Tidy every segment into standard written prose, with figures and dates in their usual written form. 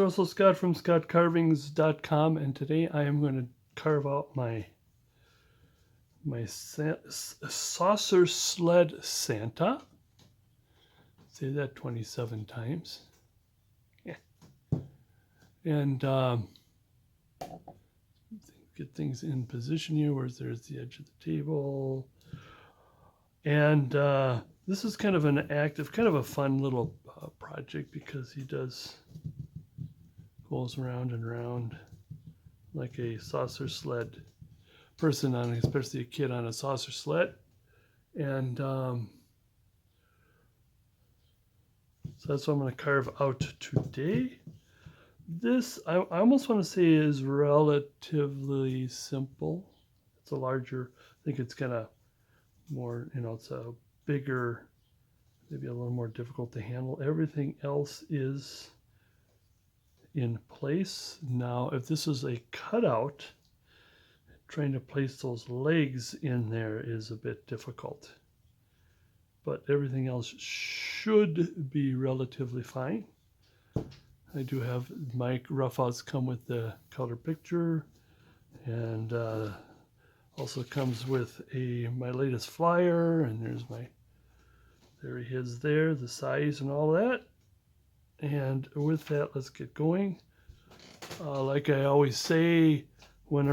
Russell Scott from scottcarvings.com, and today I am going to carve out my saucer sled Santa. Say that 27 times. Yeah. And get things in position here, where there's the edge of the table. And this is kind of an active, kind of a fun little project, because he goes around and around like a saucer sled person, especially a kid on a saucer sled. And so that's what I'm going to carve out today. This, I almost want to say, is relatively simple. It's a larger, I think it's kind of more, it's a bigger, maybe a little more difficult to handle. Everything else is in place. Now, if this is a cutout, trying to place those legs in there is a bit difficult. But everything else should be relatively fine. I do have my roughouts come with the color picture, and also comes with my latest flyer, and there he is there, the size and all that. And with that, let's get going. Like I always say, with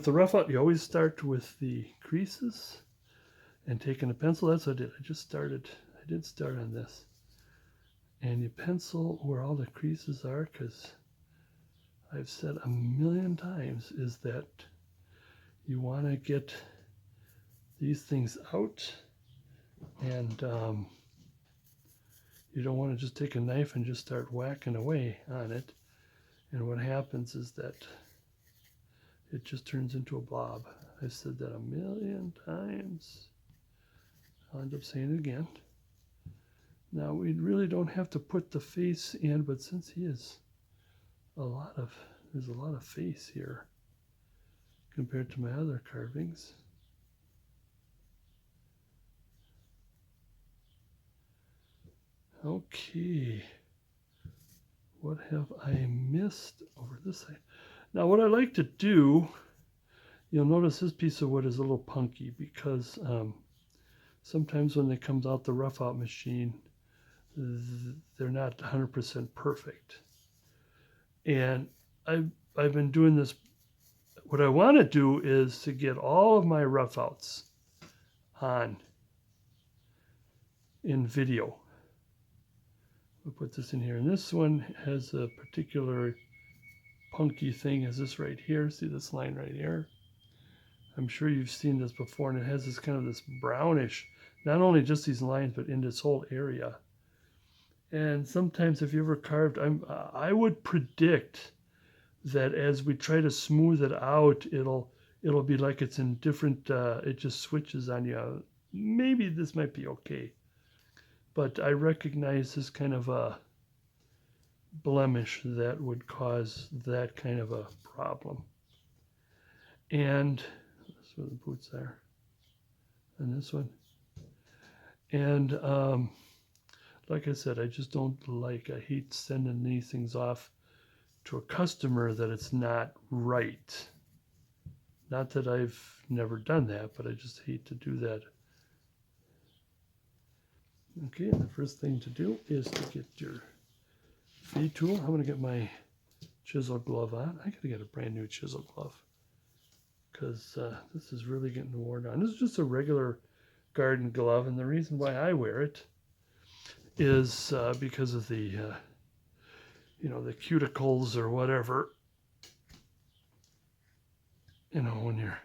the rough out, you always start with the creases and taking a pencil. That's what I did. I did start on this. And you pencil where all the creases are, because I've said a million times is that you want to get these things out, and you don't want to just take a knife and just start whacking away on it. And what happens is that it just turns into a blob. I've said that a million times. I'll end up saying it again. Now, we really don't have to put the face in, but since there's a lot of face here compared to my other carvings. Okay, what have I missed over this side? Now, what I like to do, you'll notice this piece of wood is a little punky, because sometimes when it comes out the rough out machine, they're not 100% perfect. And I've been doing this. What I want to do is to get all of my rough outs in video. We'll put this in here, and this one has a particular punky thing, is this right here. See this line right here? I'm sure you've seen this before, and it has this kind of this brownish, not only just these lines, but in this whole area. And sometimes, if you ever carved, I would predict that as we try to smooth it out, it'll be like it's in different, it just switches on you. Maybe this might be okay, but I recognize this kind of a blemish that would cause that kind of a problem. And that's where the boots are, and this one. And like I said, I just don't I hate sending these things off to a customer that it's not right. Not that I've never done that, but I just hate to do that. Okay, and the first thing to do is to get your feed tool. I'm going to get my chisel glove on. I got to get a brand new chisel glove, because this is really getting worn on. This is just a regular garden glove, and the reason why I wear it is because of the the cuticles or whatever, when you're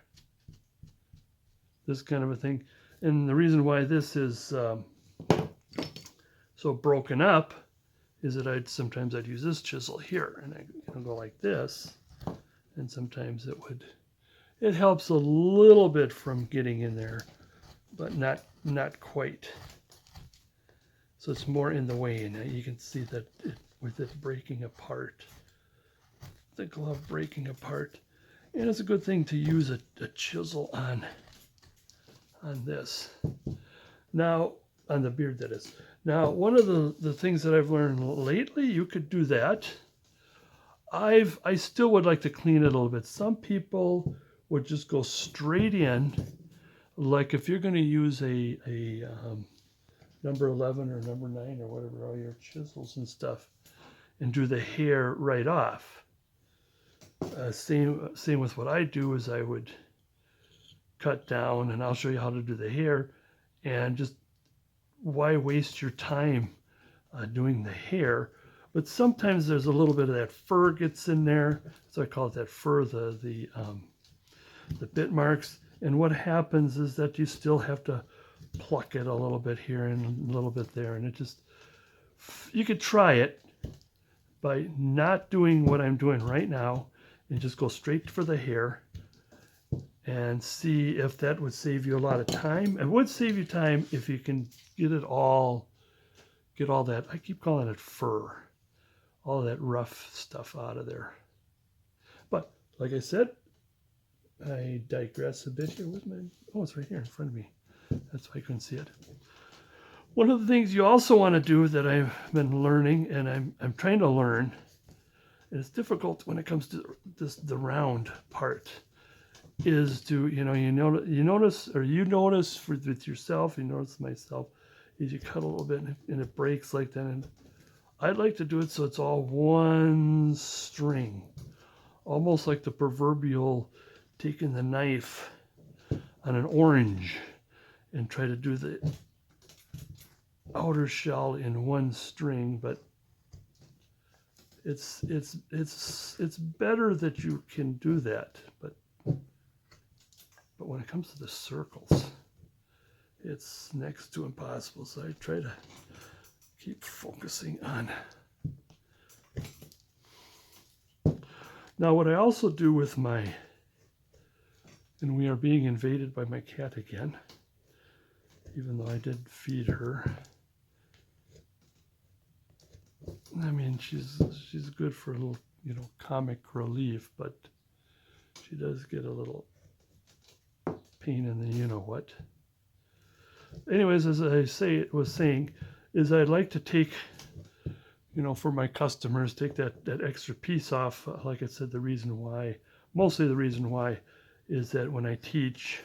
this kind of a thing. And the reason why this is so broken up is that sometimes I'd use this chisel here, and I go like this, and sometimes it helps a little bit from getting in there, but not quite. So it's more in the way, and you can see that with it breaking apart, the glove breaking apart. And it's a good thing to use a chisel on this. Now, on the beard, that is. Now, one of the things that I've learned lately, you could do that, I still would like to clean it a little bit. Some people would just go straight in, like if you're going to use a number 11 or number 9 or whatever, all your chisels and stuff, and do the hair right off. Same with what I do is I would cut down, and I'll show you how to do the hair. And just why waste your time doing the hair? But sometimes there's a little bit of that fur gets in there, so I call it that fur, the bit marks. And what happens is that you still have to pluck it a little bit here and a little bit there, and it just, you could try it by not doing what I'm doing right now and just go straight for the hair and see if that would save you a lot of time. It would save you time if you can get all that, I keep calling it fur, all that rough stuff out of there. But like I said, I digress a bit here with my, oh, it's right here in front of me. That's why I couldn't see it. One of the things you also want to do that I've been learning, and I'm trying to learn, and it's difficult when it comes to the round part, is to, you notice with yourself, you notice myself, is you cut a little bit and it breaks like that. And I'd like to do it so it's all one string, almost like the proverbial taking the knife on an orange and try to do the outer shell in one string. But it's better that you can do that, but when it comes to the circles, it's next to impossible. So I try to keep focusing on. Now what I also do with my, and we are being invaded by my cat again, even though I did feed her. I mean, she's good for a little, comic relief, but she does get a little pain in the you-know-what. Anyways, as I was saying, is I'd like to take, for my customers, take that extra piece off. Like I said, mostly the reason why is that when I teach,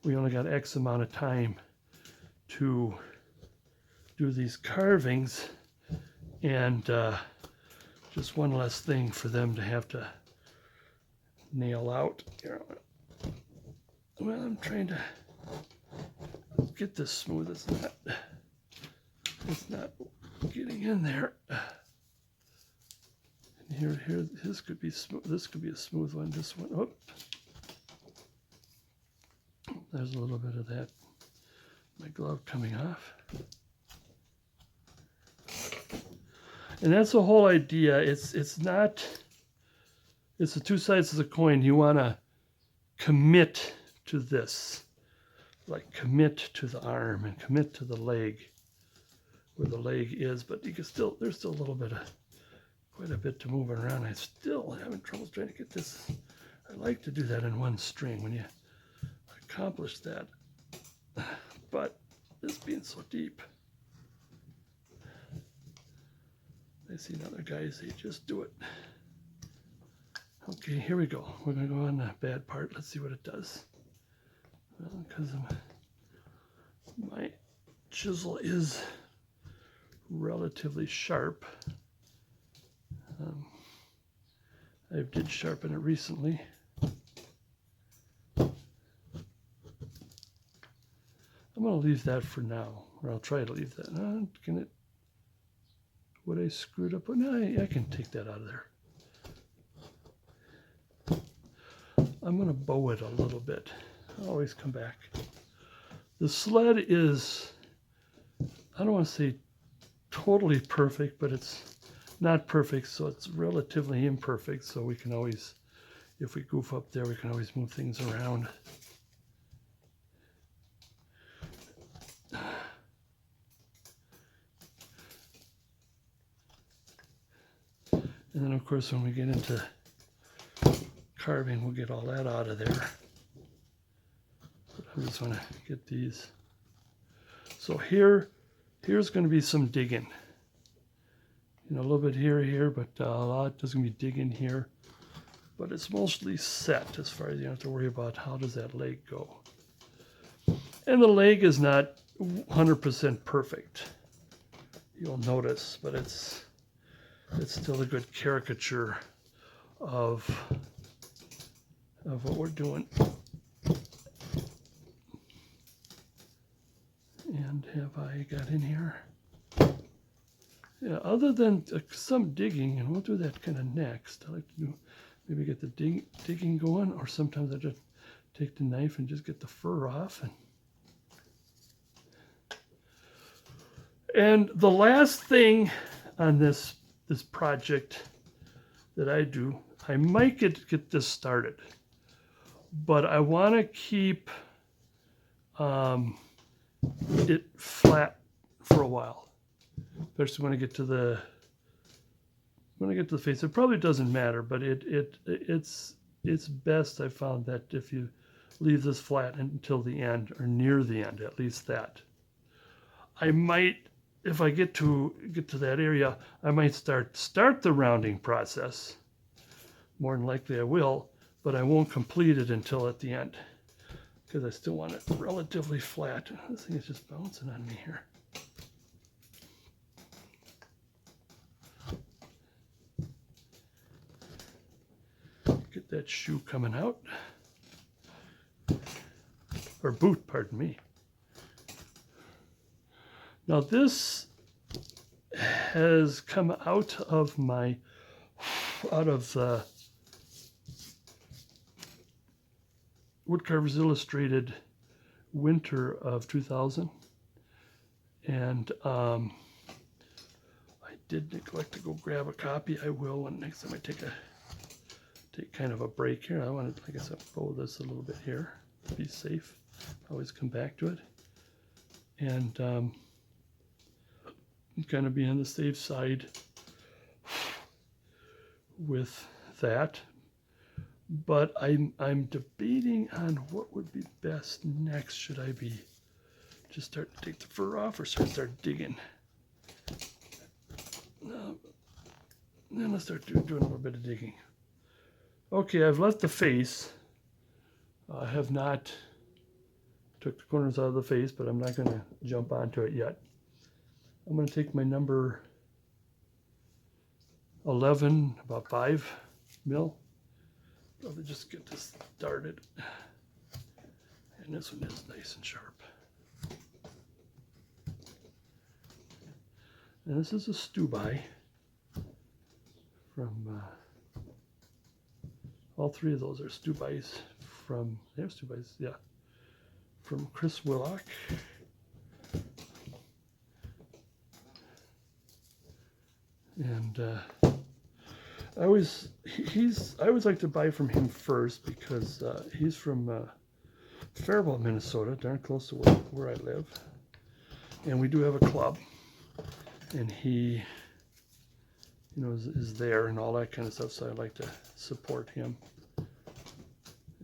we only got X amount of time to do these carvings, and just one less thing for them to have to nail out. Well, I'm trying to get this smooth. It's not getting in there. And here, this could be smooth. This could be a smooth one. This one, oh, there's a little bit of that. My glove coming off. And that's the whole idea. It's the two sides of the coin. You want to commit to this, like commit to the arm and commit to the leg, where the leg is, but you can there's still a little bit quite a bit to move around. I'm still having trouble trying to get this. I like to do that in one string when you accomplish that, but this being so deep, I've seen other guys, they just do it. Okay, here we go. We're going to go on the bad part. Let's see what it does. Well, because my chisel is relatively sharp. I did sharpen it recently. I'm going to leave that for now, or I'll try to leave that. Would I screwed up? No, I can take that out of there. I'm going to bow it a little bit. I'll always come back. The sled is, I don't want to say totally perfect, but it's not perfect, so it's relatively imperfect. So we can always, if we goof up there, we can always move things around. And then, of course, when we get into carving, we'll get all that out of there. But I just want to get these. So here's going to be some digging. You know, a little bit here, but a lot doesn't be digging here. But it's mostly set as far as you don't have to worry about how does that leg go. And the leg is not 100% perfect, you'll notice, but it's still a good caricature of what we're doing. And have I got in here? Yeah, other than some digging, and we'll do that kind of next. I like to do, maybe get the digging going, or sometimes I just take the knife and just get the fur off. And the last thing on this project that I do, I might get this started, but I want to keep it flat for a while, especially when I get to the face. It probably doesn't matter, but it's best, I found, that if you leave this flat until the end, or near the end, at least that. I might, if I get to that area, I might start the rounding process. More than likely I will, but I won't complete it until at the end, because I still want it relatively flat. This thing is just bouncing on me here. Get that shoe coming out. Or boot, pardon me. Now this has come out of the Woodcarvers Illustrated winter of 2000, and I did neglect to go grab a copy. I will when next time I take kind of a break here. I want to, like I said, bow this a little bit here to be safe. Always come back to it, and kind of be on the safe side with that. But I'm debating on what would be best next. Should I be just start to take the fur off, or start digging? Then let's start doing a little bit of digging. Okay, I've left the face. I have not took the corners out of the face, but I'm not going to jump onto it yet. I'm going to take my number 11, about 5 mil. Probably just get this started. And this one is nice and sharp. And this is a stew-by from, all three of those are stew-bys from, they're stew-bys, yeah, from Chris Willock. And I always like to buy from him first, because he's from Faribault, Minnesota, darn close to where I live, and we do have a club, and he, you know, is there and all that kind of stuff. So I like to support him,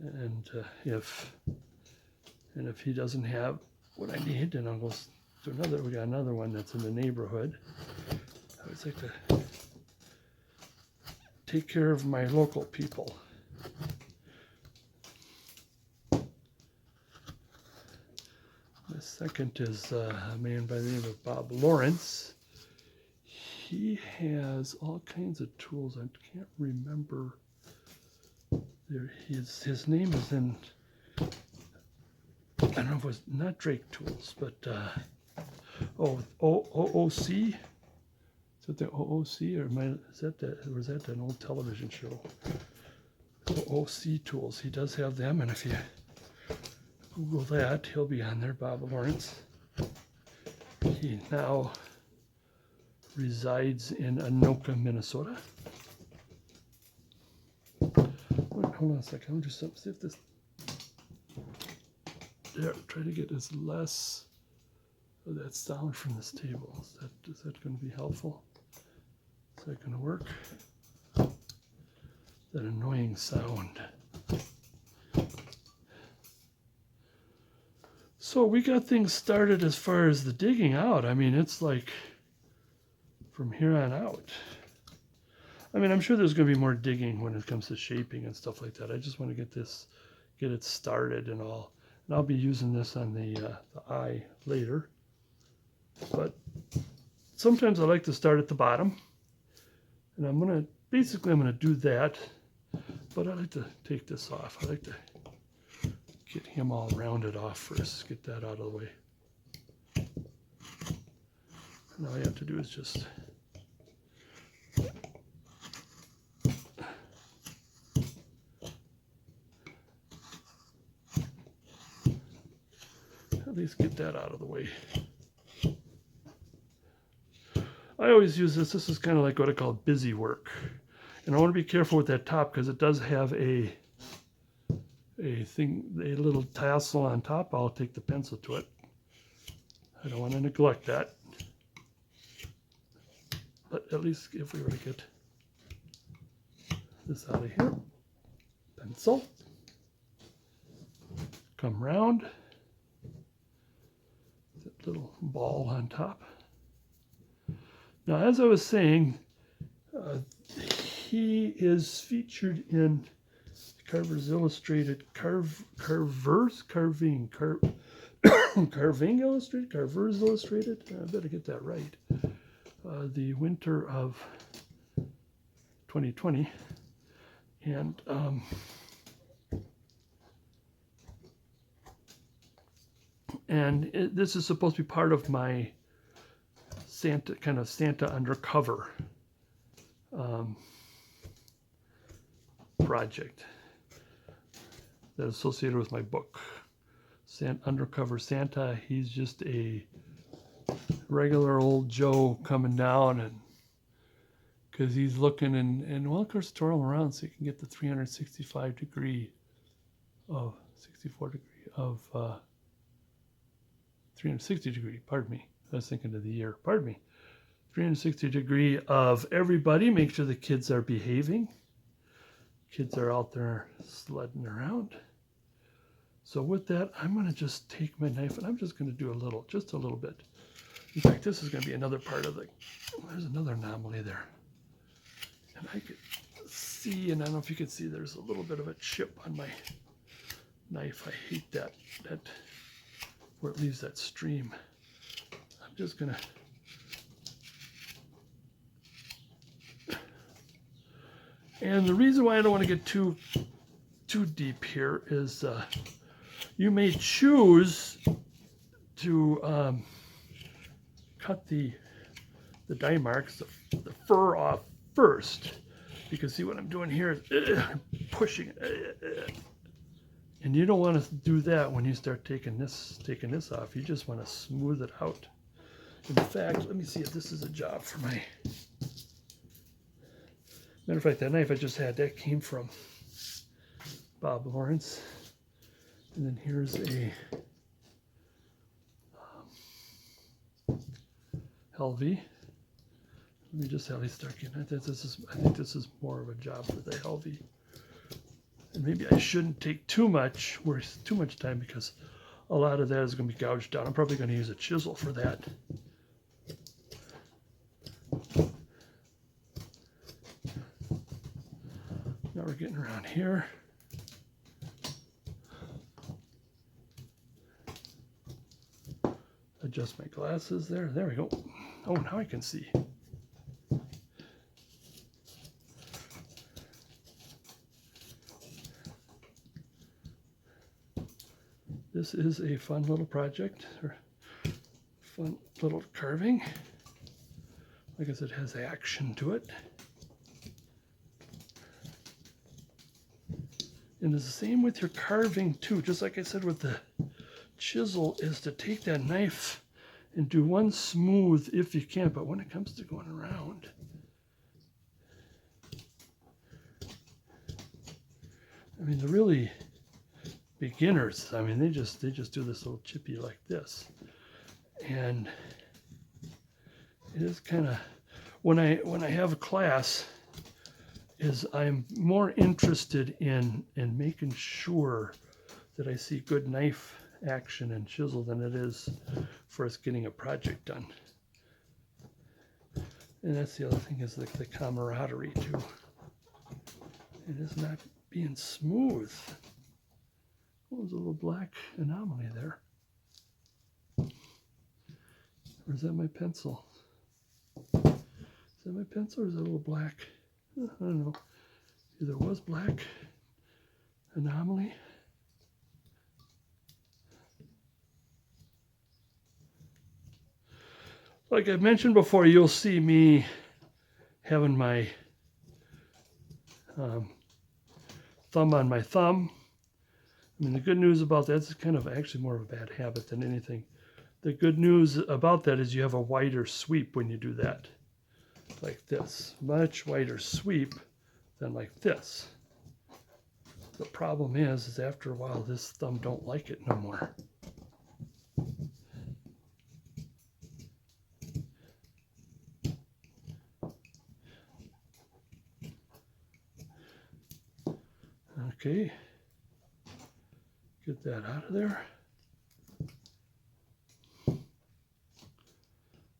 and if he doesn't have what I need, then I'll go to another. We got another one that's in the neighborhood. I always like to take care of my local people. The second is a man by the name of Bob Lawrence. He has all kinds of tools. I can't remember. His name is in, I don't know if it was not Drake Tools, but OOC. Is it the OOC, or was that an old television show? OOC Tools. He does have them, and if you Google that, he'll be on there, Bob Lawrence. He now resides in Anoka, Minnesota. Hold on a second. Let me just see if this. There, try to get as less of that sound from this table. Is that going to be helpful? Is that going to work? That annoying sound. So we got things started as far as the digging out. I mean, it's like from here on out. I mean, I'm sure there's going to be more digging when it comes to shaping and stuff like that. I just want to get it started and all. And I'll be using this on the eye later. But sometimes I like to start at the bottom. And I'm going to do that. But I like to take this off. I like to get him all rounded off first. Get that out of the way. And all you have to do is just at least get that out of the way. I always use this. This is kind of like what I call busy work. And I want to be careful with that top because it does have a little tassel on top. I'll take the pencil to it. I don't want to neglect that. But at least if we were to get this out of here, pencil, come round, that little ball on top. Now, as I was saying, he is featured in Carver's Illustrated Carving Illustrated, Carver's Illustrated. I better get that right. The winter of 2020, and this is supposed to be part of my Santa undercover project that is associated with my book. Undercover Santa. He's just a regular old Joe coming down, and because he's looking and well, of course, twirl around so you can get the 365 degree of 64 degree of 360 degree. Pardon me. I was thinking of the year. Pardon me. 360 degree of everybody. Make sure the kids are behaving. Kids are out there sledding around. So with that, I'm going to just take my knife and I'm just going to do just a little bit. In fact, this is going to be another part of there's another anomaly there. And I could see, and I don't know if you can see, there's a little bit of a chip on my knife. I hate that where it leaves that stream. I'm just going to, and the reason why I don't want to get too deep here is you may choose to cut the die marks, the fur off first, because see what I'm doing here is pushing it, and you don't want to do that when you start taking this off. You just want to smooth it out. In fact, let me see if this is a job for my. Matter of fact, that knife I just had, that came from Bob Lawrence, and then here's a Helvey. Let me just at least start getting at this. I think this is more of a job for the Helvey. And maybe I shouldn't take waste too much time, because a lot of that is going to be gouged down. I'm probably going to use a chisel for that. Now we're getting around here. Adjust my glasses there. There we go. Oh, now I can see. This is a fun little project, or fun little carving. Like I said, it has action to it. And it's the same with your carving too. Just like I said with the chisel, is to take that knife and do one smooth if you can, but when it comes to going around, I mean, the really beginners, I mean, they just do this little chippy like this. And it is kind of, when I have a class, is I'm more interested in making sure that I see good knife action and chisel than it is for us getting a project done. And that's the other thing, is like the camaraderie too. It is not being smooth. Oh, there's a little black anomaly there. Or is that my pencil? Is that my pencil or is that a little black? I don't know. Either was black anomaly. Like I mentioned before, you'll see me having my thumb on my thumb. I mean, the good news about that is kind of actually more of a bad habit than anything. The good news about that is you have a wider sweep when you do that. Like this. Much wider sweep than like this. The problem is after a while, this thumb don't like it no more. Okay, get that out of there.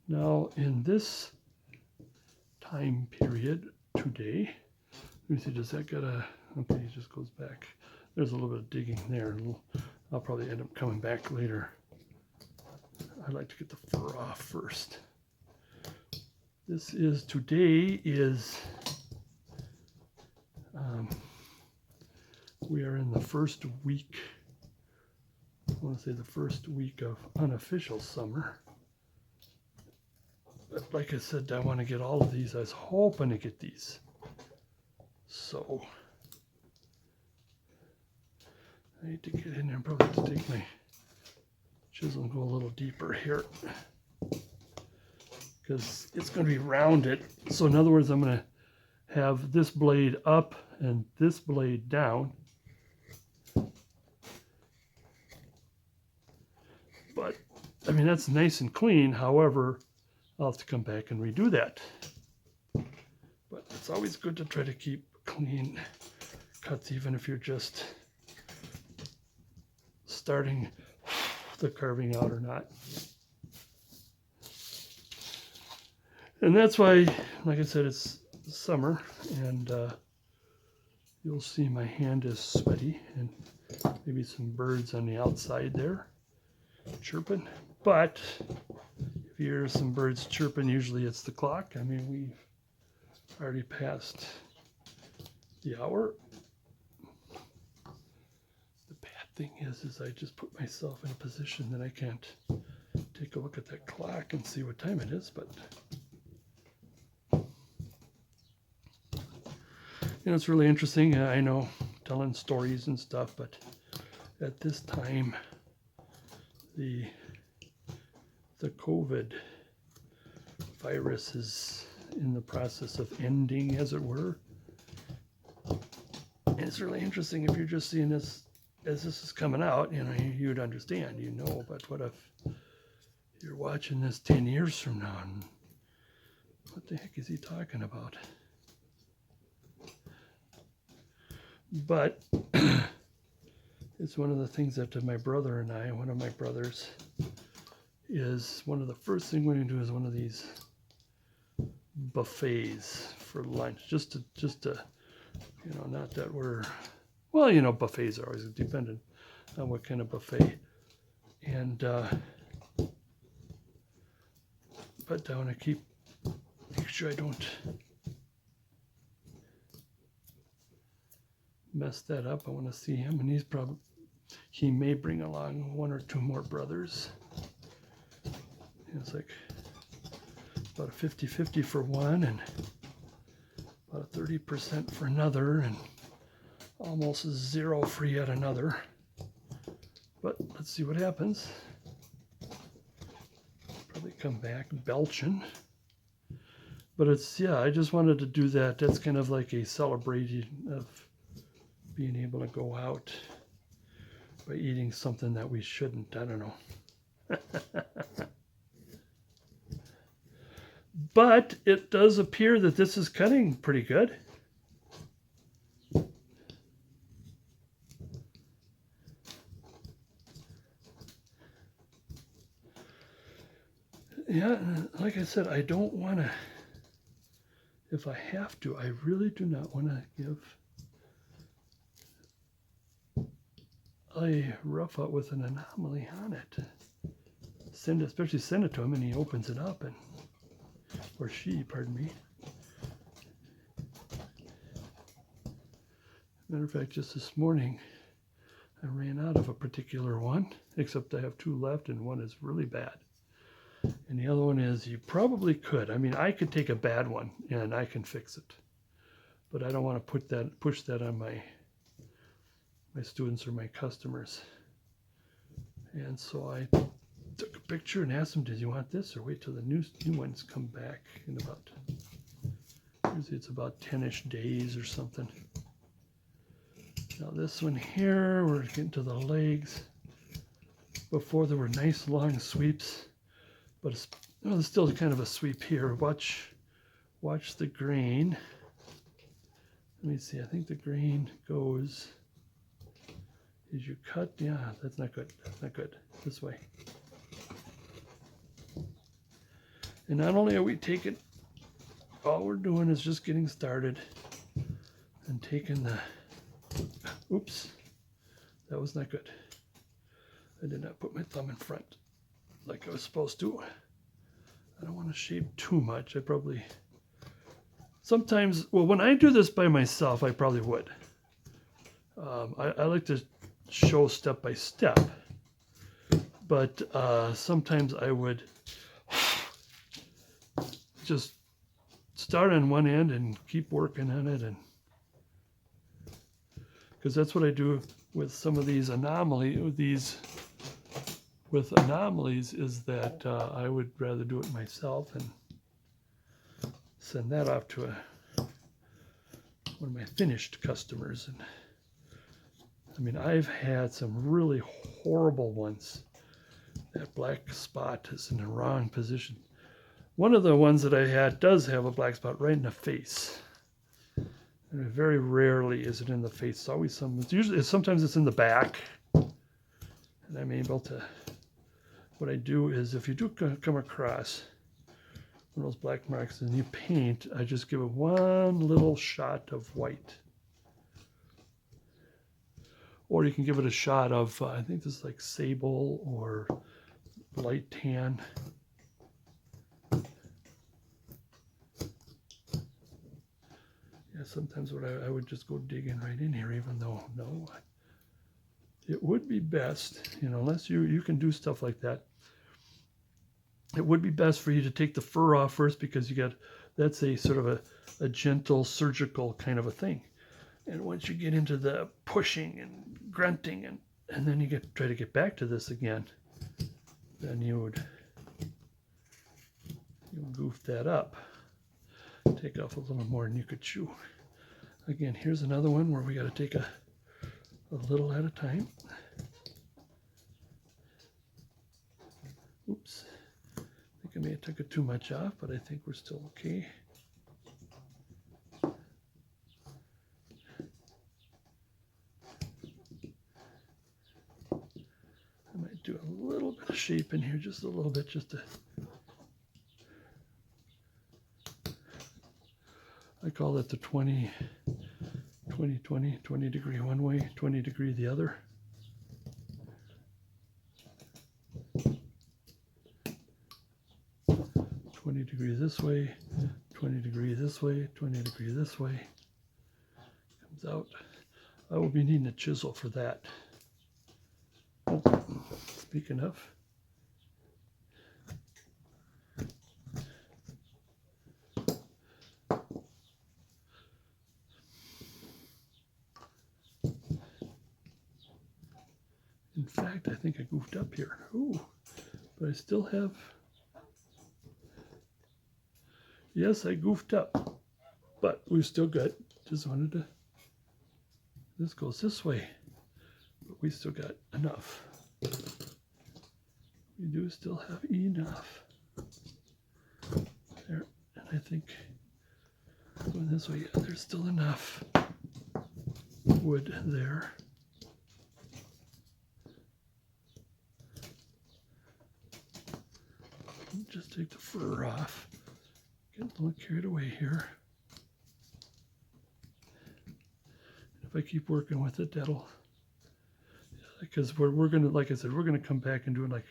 Now in this time period today, let me see, does that get a, okay, it just goes back. There's a little bit of digging there. I'll probably end up coming back later. I'd like to get the fur off first. This is, today is, we are in the first week, I want to say the first week of unofficial summer. But like I said, I want to get all of these. I was hoping to get these. So, I need to get in there and probably have to take my chisel and go a little deeper here. Because it's going to be rounded. So in other words, I'm going to have this blade up and this blade down. But, I mean, that's nice and clean. However, I'll have to come back and redo that. But it's always good to try to keep clean cuts, even if you're just starting the carving out or not. And that's why, like I said, it's summer, and you'll see my hand is sweaty, and maybe some birds on the outside there chirping. But if you hear some birds chirping, usually it's the clock. I mean, we've already passed the hour. The bad thing is I just put myself in a position that I can't take a look at that clock and see what time it is, but you know, it's really interesting. I know, telling stories and stuff, but at this time, the COVID virus is in the process of ending, as it were. And it's really interesting if you're just seeing this as this is coming out, you know, you'd understand, you know, but what if you're watching this 10 years from now and what the heck is he talking about? But it's one of the things that my brother and I, one of my brothers, is one of the first things we're going to do is one of these buffets for lunch, just to, you know, not that we're, well, you know, buffets are always dependent on what kind of buffet. And, but I want to make sure I don't mess that up. I want to see him, and he may bring along one or two more brothers. It's like about a 50-50 for one and about a 30% for another, and almost zero for yet another. But let's see what happens. Probably come back belching. But it's, yeah, I just wanted to do that. That's kind of like a celebration of being able to go out by eating something that we shouldn't. I don't know. But it does appear that this is cutting pretty good. Yeah, like I said, I don't want to if I have to, I really do not want to give a rough out with an anomaly on it. Especially send it to him and he opens it up, and or she, pardon me. Matter of fact, just this morning I ran out of a particular one, except I have 2 left and one is really bad. And the other one is, you probably could. I mean, I could take a bad one and I can fix it. But I don't want to push that on my students or my customers. And so I took a picture and asked them, did you want this, or wait till the new ones come back in about, usually it's about 10-ish days or something. Now this one here, we're getting to the legs. Before there were nice long sweeps, but it's, well, there's still kind of a sweep here. Watch the grain. Let me see, I think the grain goes, as you cut, yeah, that's not good, that's not good, this way. And not only are we taking, all we're doing is just getting started and taking the, oops, that was not good. I did not put my thumb in front like I was supposed to. I don't want to shape too much. I probably, sometimes, well, when I do this by myself, I probably would. I like to show step by step, but sometimes I would just start on one end and keep working on it, and because that's what I do with some of these anomalies, is that I would rather do it myself and send that off to one of my finished customers. And I mean, I've had some really horrible ones. That black spot is in the wrong position. One of the ones that I had does have a black spot right in the face. And very rarely is it in the face. It's always sometimes it's in the back. And I'm able to, what I do is, if you do come across one of those black marks and you paint, I just give it one little shot of white. Or you can give it a shot of, I think this is like sable or light tan. Yeah, sometimes what I would just go digging right in here, even though, no, it would be best, you know, unless you can do stuff like that. It would be best for you to take the fur off first, because that's a sort of a gentle surgical kind of a thing. And once you get into the pushing and grunting and then you try to get back to this again, then you would goof that up. Take off a little more than you could chew. Again, here's another one where we got to take a little at a time. Oops. I think I may have took it too much off, but I think we're still okay. I might do a little bit of shape in here, just a little bit, just to, I call it the 20 degree one way, 20 degree the other. Degree this way, 20 degree this way, 20 degree this way. Comes out. I will be needing a chisel for that. Oh, speaking of, in fact, I think I goofed up here. Ooh, but I still have. Yes, I goofed up, but we're still good. Just wanted to, this goes this way, but we still got enough. We do still have enough. There, and I think going this way, yeah, there's still enough wood there. Just take the fur off. Getting a little carried away here. if I keep working with it, that'll, because we're gonna, like I said, we're gonna come back and do like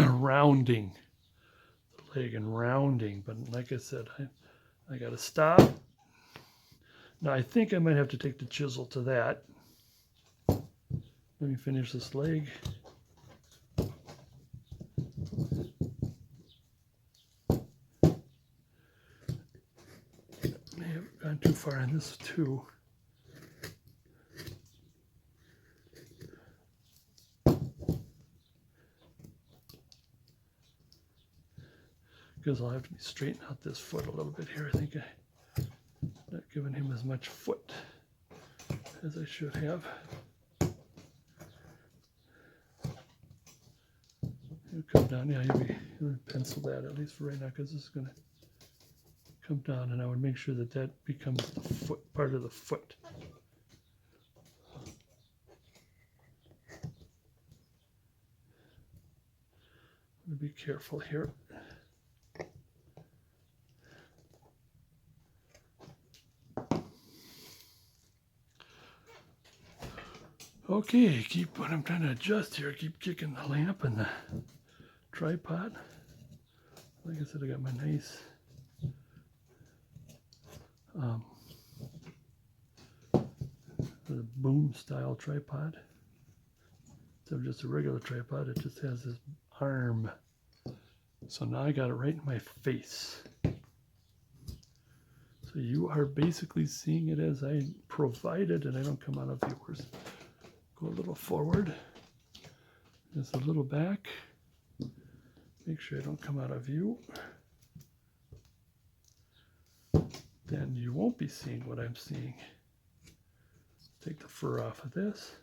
rounding the leg and rounding. But like I said, I gotta stop. Now I think I might have to take the chisel to that. Let me finish this leg. May have gone too far on this too. Because I'll have to straighten out this foot a little bit here. I think I'm not giving him as much foot as I should have. He'll come down. Yeah, you'll pencil that at least for right now, because this is going to come down, and I would make sure that that becomes the foot, part of the foot. Be careful here. Okay, what I'm trying to adjust here, keep kicking the lamp and the tripod. Like I said, I got my nice the boom style tripod. Instead of just a regular tripod, it just has this arm. So now I got it right in my face. So you are basically seeing it as I provided, and I don't come out of viewers. Go a little forward, just a little back. Make sure I don't come out of view. Then you won't be seeing what I'm seeing. Take the fur off of this.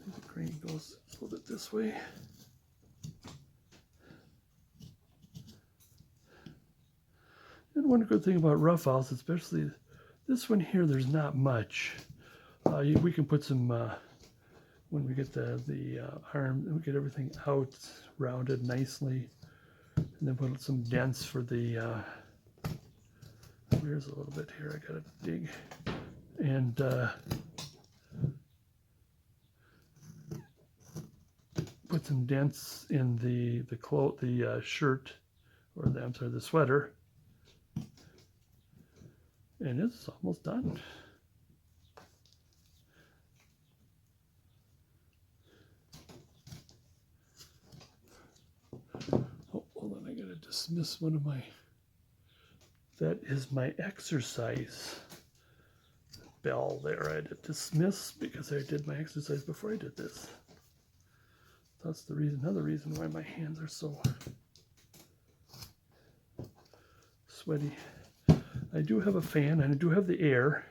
The grain goes a little bit this way. And one good thing about roughhouse, especially this one here, there's not much. We can put some, when we get the arm, we get everything out, rounded nicely, and then put some dents for the, here's a little bit here, I gotta dig, and put some dents in the shirt, or the sweater, and it's almost done. Oh, hold on, I gotta dismiss one of my, that is my exercise bell there. I had to dismiss because I did my exercise before I did this. That's the reason, another reason why my hands are so sweaty. I do have a fan and I do have the air,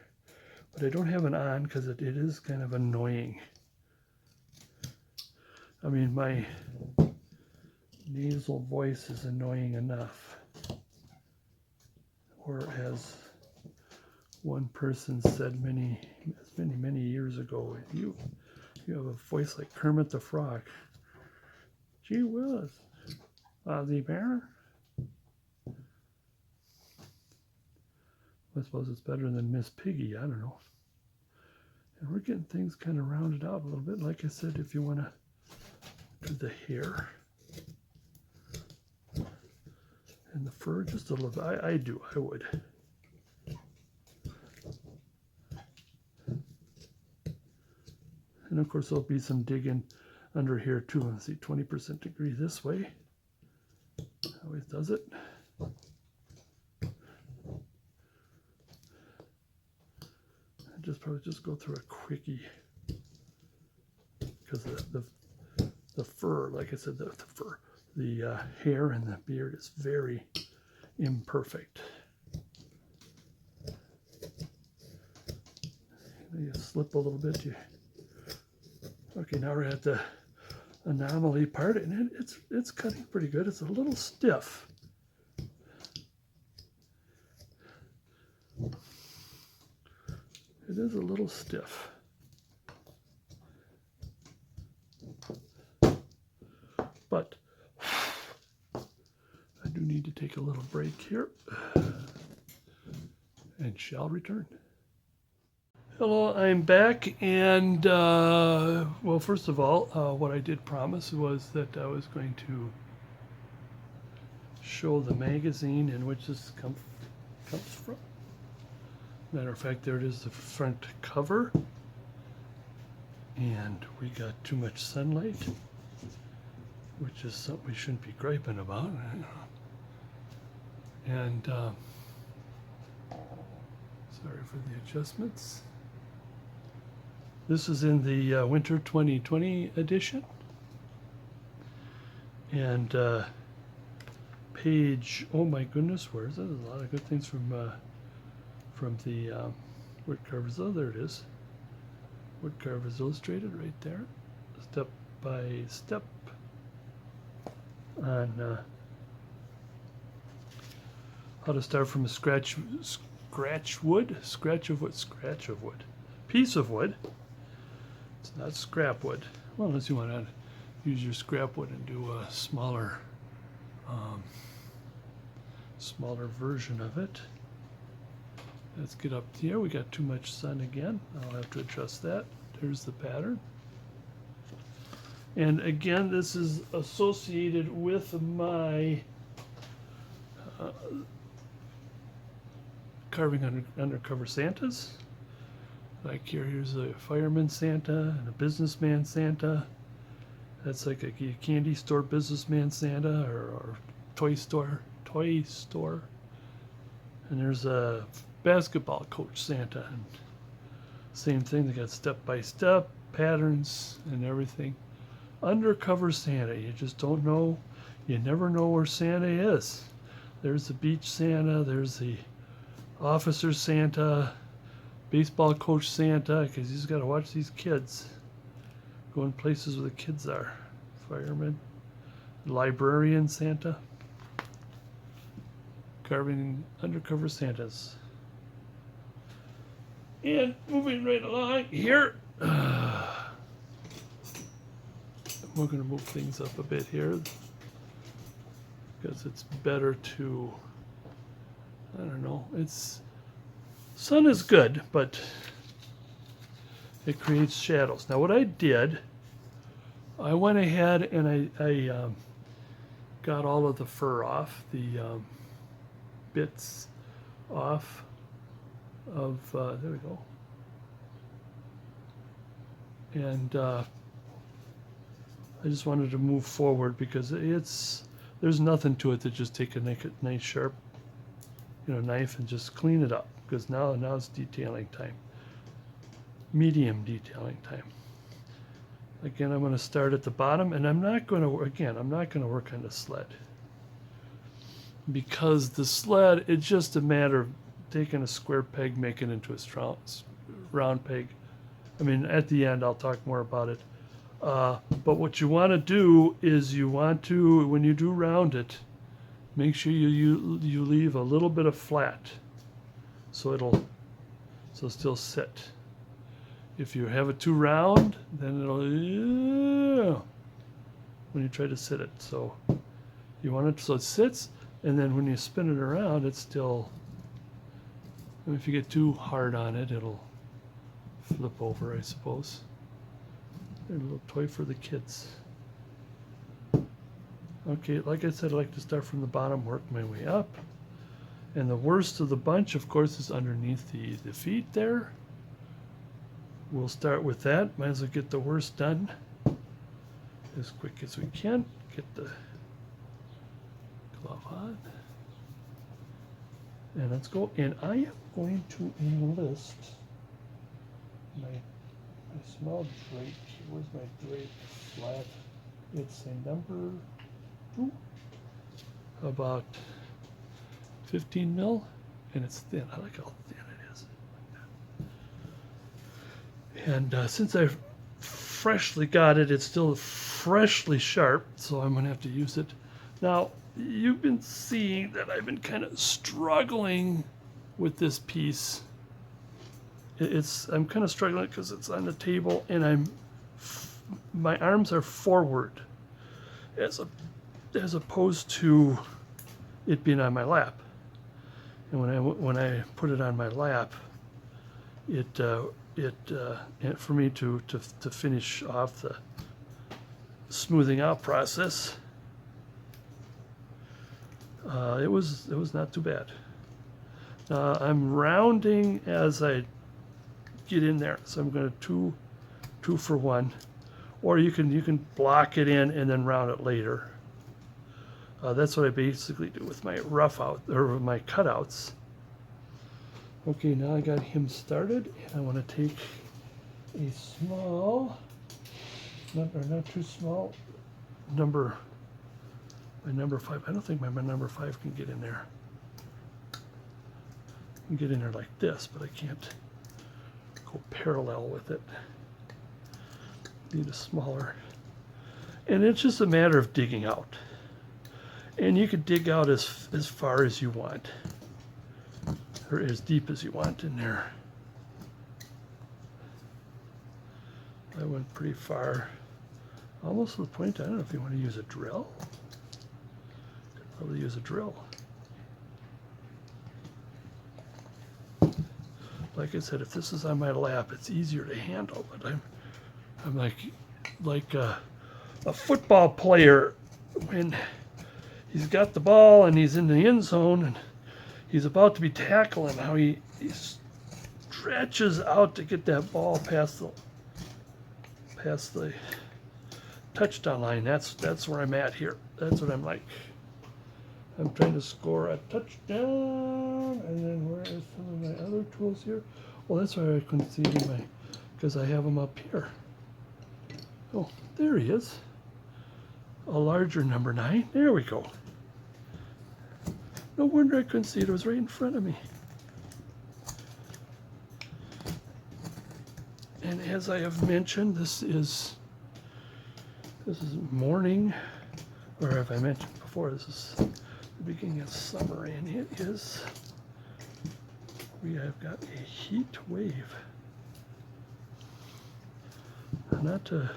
but I don't have it on because it is kind of annoying. I mean, my nasal voice is annoying enough. Or as one person said many years ago, you have a voice like Kermit the Frog. Gee whiz, Ozzie Bear. I suppose it's better than Miss Piggy, I don't know. And we're getting things kind of rounded out a little bit. Like I said, if you want to do the hair and the fur just a little bit, I would. And of course there'll be some digging under here too. Let's see, 20% degree this way. Always does it. Probably just go through a quickie because the fur, like I said, the hair and the beard is very imperfect. You slip a little bit. Okay, now we're at the anomaly part, and it's cutting pretty good. It's a little stiff. It is a little stiff. take a little break here and shall return. Hello, I'm back, and well, first of all, what I did promise was that I was going to show the magazine in which this comes from. Matter of fact, there it is, the front cover, and we got too much sunlight, which is something we shouldn't be griping about. And sorry for the adjustments. This is in the winter 2020 edition, and page, oh my goodness, where is it? There's a lot of good things from the wood carvers. Oh, there it is. Wood carvers illustrated right there, step by step on how to start from a scratch of wood, piece of wood. It's not scrap wood. Well, unless you want to use your scrap wood and do a smaller version of it. Let's get up here. We got too much sun again. I'll have to adjust that. There's the pattern. And again, this is associated with my carving undercover Santas. Like here's a fireman Santa and a businessman Santa. That's like a candy store businessman Santa or toy store. And there's a basketball coach Santa. And same thing, they got step-by-step patterns and everything. Undercover Santa, you just don't know. You never know where Santa is. There's the beach Santa, there's the officer Santa, baseball coach Santa, because he's got to watch these kids. Going places where the kids are. Fireman, librarian Santa. Carving undercover Santas. And moving right along here, we're going to move things up a bit here because it's better to, I don't know, sun is good, but it creates shadows. Now what I did, I went ahead and I got all of the fur off, the bits off of, there we go. And I just wanted to move forward because there's nothing to it to just take a nice sharp, knife and just clean it up, because now it's detailing time. Medium detailing time. Again, I'm going to start at the bottom, and I'm not going to work on the sled. Because the sled, it's just a matter of taking a square peg, making it into a round peg. I mean, at the end, I'll talk more about it. But what you want to do is when you do round it, make sure you leave a little bit of flat, so it'll still sit. If you have it too round, then it'll when you try to sit it. So you want it so it sits. And then when you spin it around, it's still, if you get too hard on it, it'll flip over, I suppose. A little toy for the kids. Okay, like I said, I like to start from the bottom, work my way up. And the worst of the bunch, of course, is underneath the feet there. We'll start with that. Might as well get the worst done as quick as we can. Get the glove on. And let's go. And I am going to enlist my small drape. Where's my drape flat? It's a number 2, about 15 mil, and it's thin. I like how thin it is. And since I freshly got it, it's still freshly sharp, so I'm going to have to use it. Now, you've been seeing that I've been kind of struggling with this piece. I'm kind of struggling because it's on the table, and my arms are forward as opposed to it being on my lap. And when I put it on my lap, and for me to finish off the smoothing out process, it was not too bad. I'm rounding as I get in there, so I'm going to two for one, or you can block it in and then round it later. That's what I basically do with my rough out or my cutouts. Okay, now I got him started, and I want to take a small, not too small, my number 5. I don't think my number 5 can get in there. I can get in there like this, but I can't go parallel with it. Need a smaller. And it's just a matter of digging out. And you could dig out as far as you want, or as deep as you want in there. I went pretty far, almost to the point. I don't know if you want to use a drill. Could probably use a drill. Like I said, if this is on my lap, it's easier to handle. But I'm like a football player when he's got the ball and he's in the end zone and he's about to be tackling, how he stretches out to get that ball past the touchdown line. That's where I'm at here. That's what I'm like. I'm trying to score a touchdown, and then where is some of my other tools here? Well, that's why I couldn't see it because I have them up here. Oh, there he is. A larger number 9. There we go. No wonder I couldn't see it. It was right in front of me. And as I have mentioned, this is morning, or have I mentioned before, this is the beginning of summer, and we have got a heat wave. Not to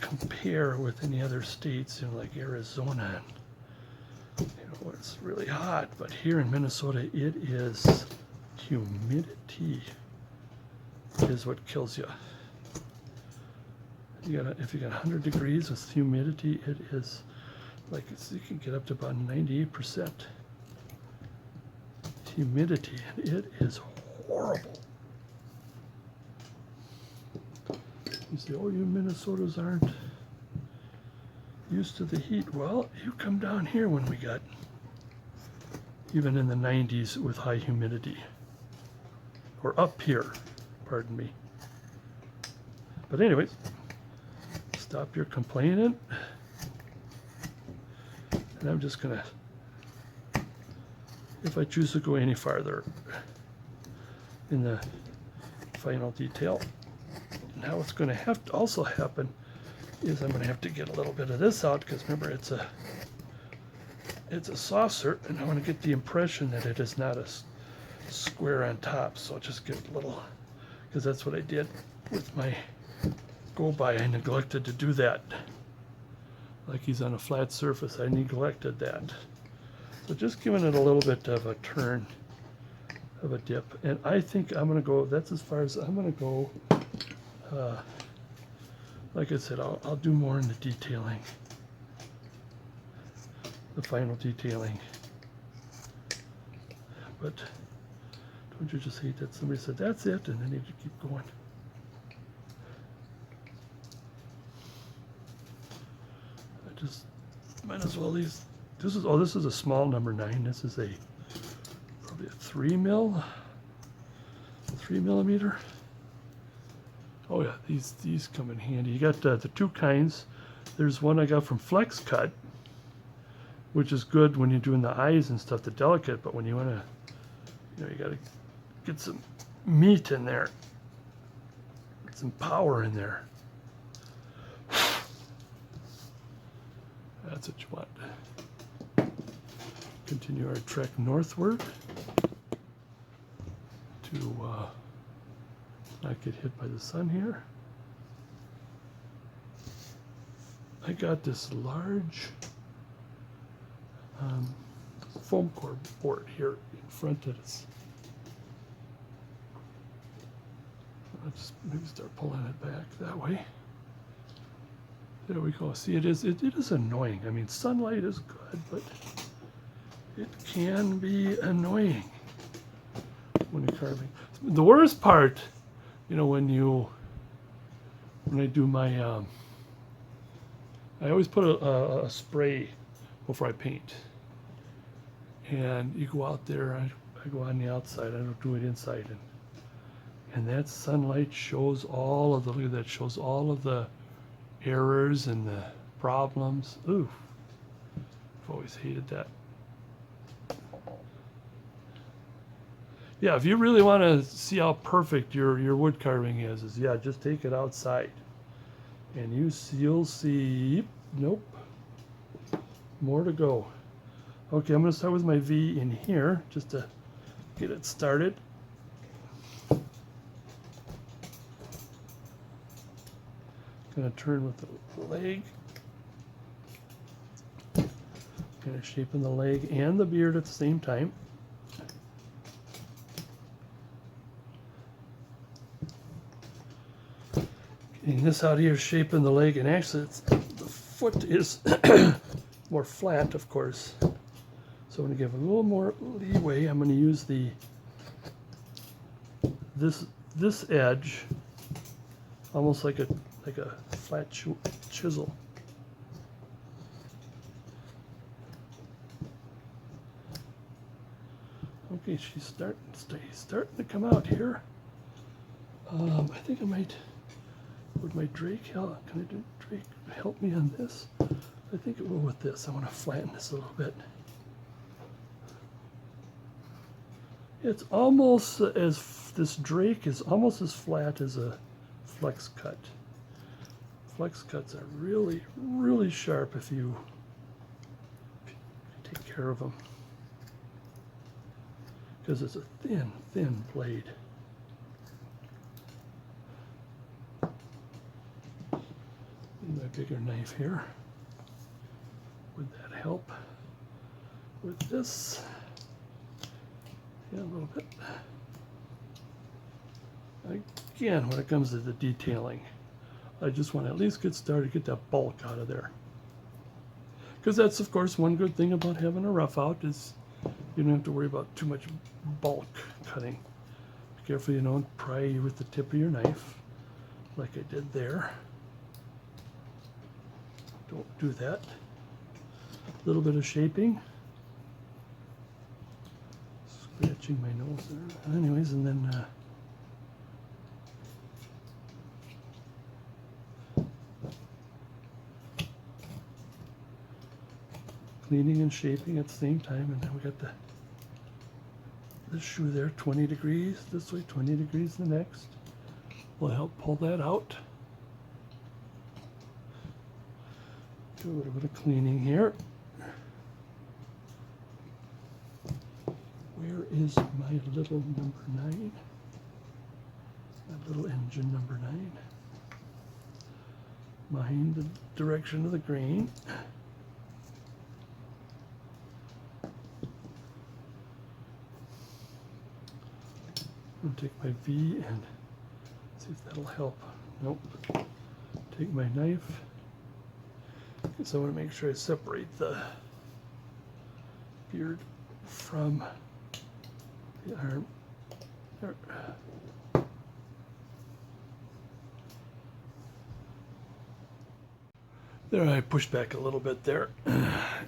compare with any other states, like Arizona, where it's really hot, but here in Minnesota, it is humidity is what kills you. If you got 100 degrees with humidity, it is like you can get up to about 98% humidity. It is horrible. You say, oh, you Minnesotans aren't used to the heat. Well, you come down here when we got even in the 90s with high humidity. Or up here, pardon me. But anyways, stop your complaining. And I'm just gonna, if I choose to go any farther in the final detail, now what's going to have to also happen is I'm going to have to get a little bit of this out, because remember it's a saucer, and I want to get the impression that it is not a square on top. So I'll just get a little, because that's what I did with my go by. I neglected to do that. Like he's on a flat surface, I neglected that. So just giving it a little bit of a turn, of a dip. And I think I'm going to go, that's as far as I'm going to go. Like I said, I'll do more in the detailing, the final detailing. But don't you just hate that somebody said that's it, and then you just keep going. I just might as well these. This is a small number 9. This is probably a 3 millimeter. Oh yeah, these come in handy. You got the two kinds. There's one I got from Flex Cut, which is good when you're doing the eyes and stuff, the delicate. But when you want to, you got to get some meat in there, get some power in there. That's what you want. Continue our trek northward to not get hit by the sun here. I got this large foam core board here in front of us. Let's maybe start pulling it back that way. There we go. See, it is annoying. I mean, sunlight is good, but it can be annoying when you're carving. The worst part, you know, when I do my, I always put a spray before I paint. And you go out there, I go on the outside, I don't do it inside. And that sunlight shows all of the, look at that, shows all of the errors and the problems. Ooh, I've always hated that. Yeah, if you really want to see how perfect your wood carving is yeah, just take it outside. And you'll see, nope, more to go. Okay, I'm going to start with my V in here just to get it started. Going to turn with the leg. Kind of shaping the leg and the beard at the same time. Getting this out here, shaping the leg, and actually the foot is more flat, of course. So I'm going to give a little more leeway. I'm going to use this edge, almost like a flat chisel. Okay, she's starting to come out here. I think I might. Would my Drake help? Can I do Drake help me on this? I think it will with this. I want to flatten this a little bit. It's almost this Drake is almost as flat as a flex cut. Flex cuts are really, really sharp if you take care of them, because it's a thin, thin blade. Need my bigger knife here. Would that help with this? Yeah, a little bit. Again, when it comes to the detailing, I just want to at least get started, get that bulk out of there. Because that's, of course, one good thing about having a rough out is you don't have to worry about too much bulk cutting. Be careful you don't pry with the tip of your knife, like I did there. Don't do that. A little bit of shaping. Scratching my nose there. Anyways, and then cleaning and shaping at the same time, and then we got this shoe there, 20 degrees this way, 20 degrees the next. Will help pull that out. Do a little bit of cleaning here. Where is my little number 9? My little engine number 9. Mind the direction of the grain. I'm going to take my V and see if that'll help. Nope. Take my knife. So I want to make sure I separate the beard from the arm. There, I pushed back a little bit there,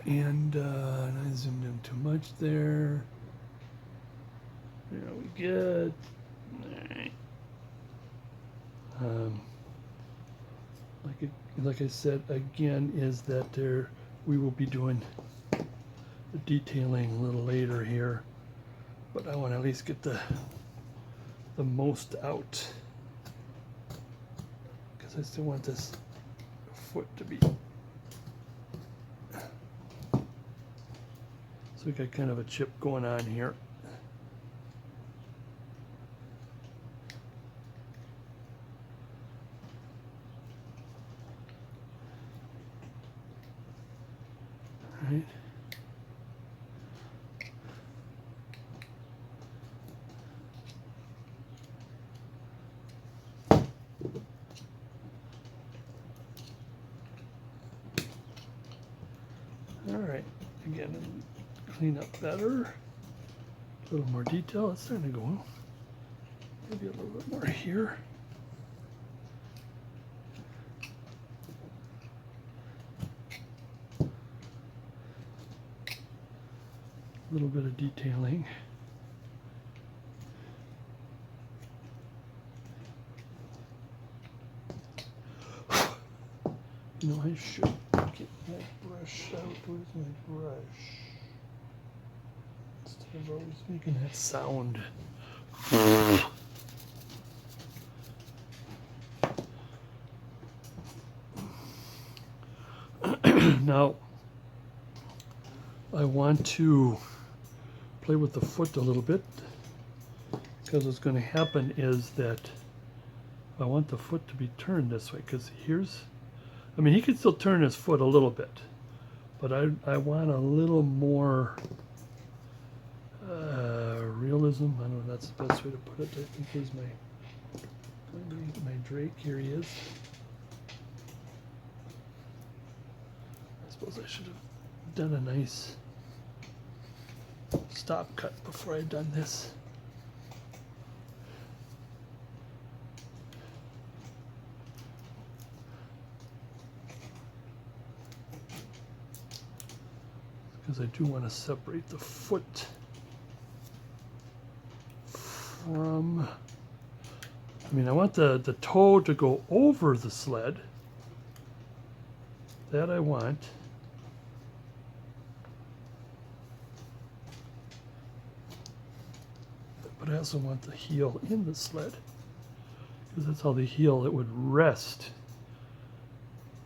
and I zoomed in too much there. There we go. Like I said again, is that we will be doing the detailing a little later here, but I want to at least get the most out, because I still want this foot to be. So we got kind of a chip going on here. Right. clean up better. A little more detail. It's starting to go. Maybe a little bit more here. A little bit of detailing. You know, I should get my brush out. Where's my brush? Instead of always making that sound. Now, I want to play with the foot a little bit, because what's going to happen is that I want the foot to be turned this way, because here's, I mean, he can still turn his foot a little bit, but I want a little more realism. I don't know if that's the best way to put it. I think here's my Drake. Here he is. I suppose I should have done a nice stop cut before I'd done this. Because I do want to separate the foot from, I mean, I want the toe to go over the sled. That I want. But I also want the heel in the sled, because that's how the heel, it would rest.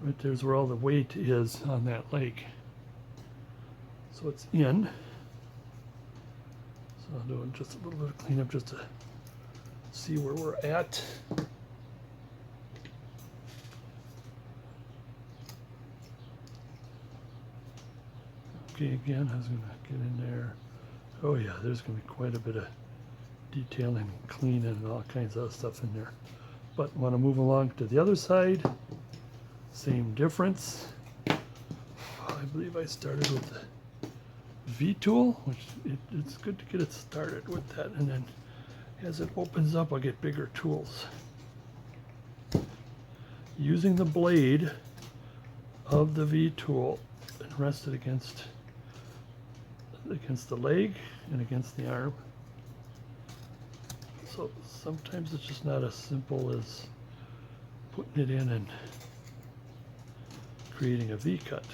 Right there's where all the weight is on that leg. So it's in. So I'll do just a little bit of cleanup just to see where we're at. Okay, again, I was going to get in there. Oh yeah, there's going to be quite a bit of detailing and cleaning and all kinds of stuff in there. But want to move along to the other side. Same difference. I believe I started with the V tool, which it's good to get it started with that, and then as it opens up I'll get bigger tools. Using the blade of the V tool and rest it against the leg and against the arm. So sometimes it's just not as simple as putting it in and creating a V cut.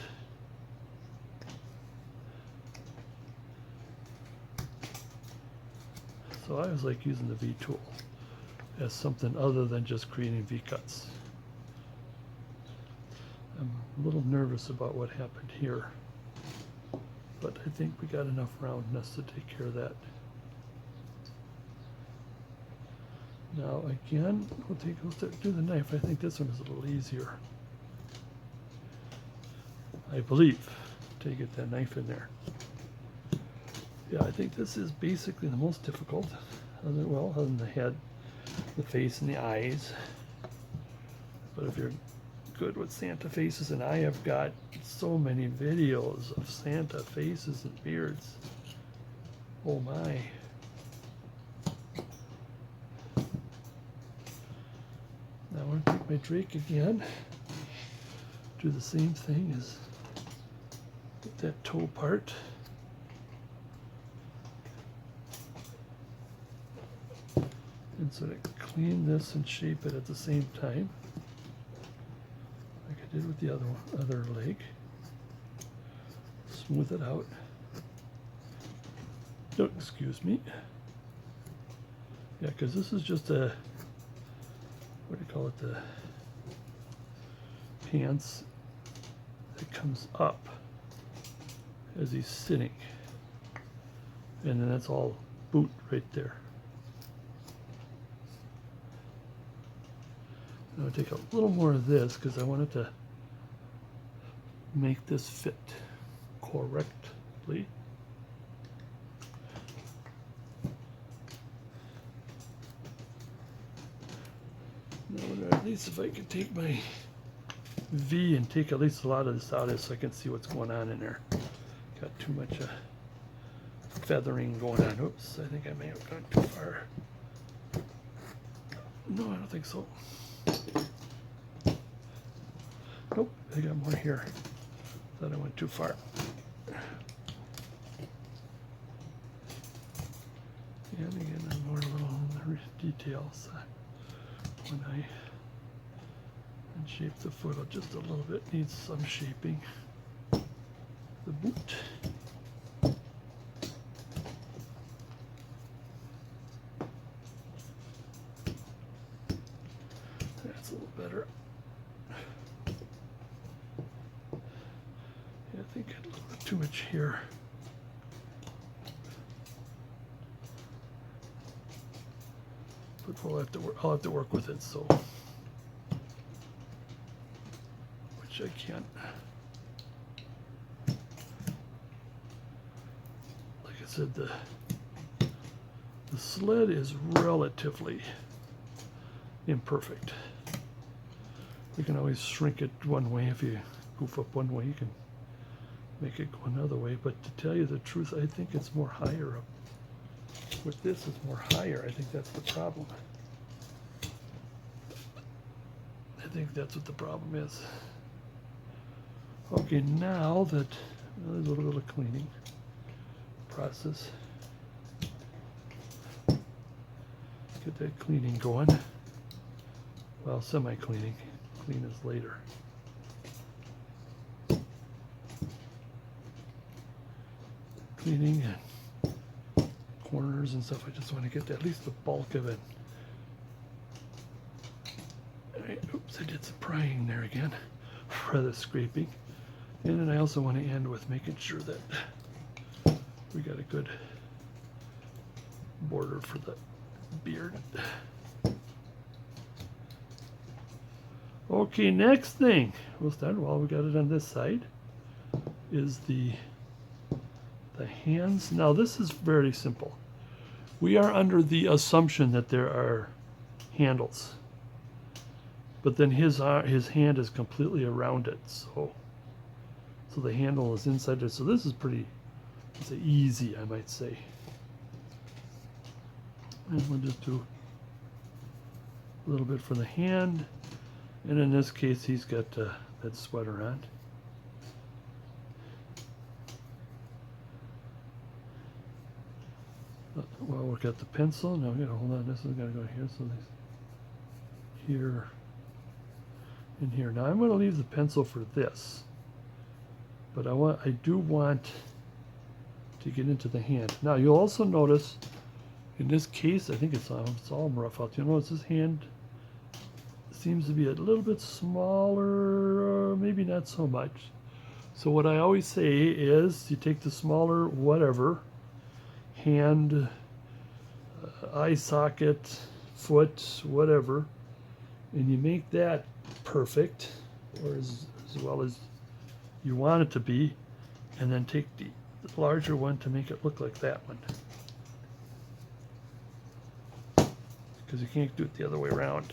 So I always like using the V tool as something other than just creating V cuts. I'm a little nervous about what happened here, but I think we got enough roundness to take care of that. Now again, we'll start do the knife. I think this one is a little easier, I believe, to get that knife in there. Yeah, I think this is basically the most difficult, other than the head, the face, and the eyes. But if you're good with Santa faces, and I have got so many videos of Santa faces and beards. Oh my. Now I'm going to take my Drake again, do the same thing as get that toe part. And sort of clean this and shape it at the same time, like I did with the other leg. Smooth it out. Don't excuse me. Yeah, because this is just a, what do you call it, the pants that comes up as he's sitting. And then that's all boot right there. I'm going to take a little more of this because I wanted to make this fit correctly. Now, at least if I could take my V and take at least a lot of this out so I can see what's going on in there. Got too much feathering going on. Oops, I think I may have gone too far. No, I don't think so. Nope, I got more here. Thought I went too far. And again, more little details. When I shape the foot just a little bit, needs some shaping. The boot. That's a little better. Yeah, I think I had a little bit too much here. But we'll have to I'll have to work with it, so which I can't. Like I said, the sled is relatively imperfect. You can always shrink it one way. If you goof up one way, you can make it go another way. But to tell you the truth, I think it's more higher up. With this, it's more higher. I think that's the problem. I think that's what the problem is. Okay, now that there's a little bit of cleaning process. Get that cleaning going. Well, semi-cleaning. Clean is later. Cleaning and corners and stuff. I just want to get at least the bulk of it. All right, oops, I did some prying there again. Rather scraping. And then I also want to end with making sure that we got a good border for the beard. Okay, next thing we'll start while we got it on this side is the hands. Now this is very simple. We are under the assumption that there are handles, but then his hand is completely around it, so the handle is inside it. So this is pretty easy, I might say. And we'll just do a little bit for the hand. And in this case, he's got that sweater on. Well, we've got the pencil. Now we gotta hold on. This is gotta go here. So this here and here. Now I'm gonna leave the pencil for this, but I do want to get into the hand. Now you'll also notice in this case, I think it's all rough out. You'll notice this hand seems to be a little bit smaller, or maybe not so much. So what I always say is you take the smaller whatever, hand, eye socket, foot, whatever, and you make that perfect, or as well as you want it to be, and then take the larger one to make it look like that one. Because you can't do it the other way around.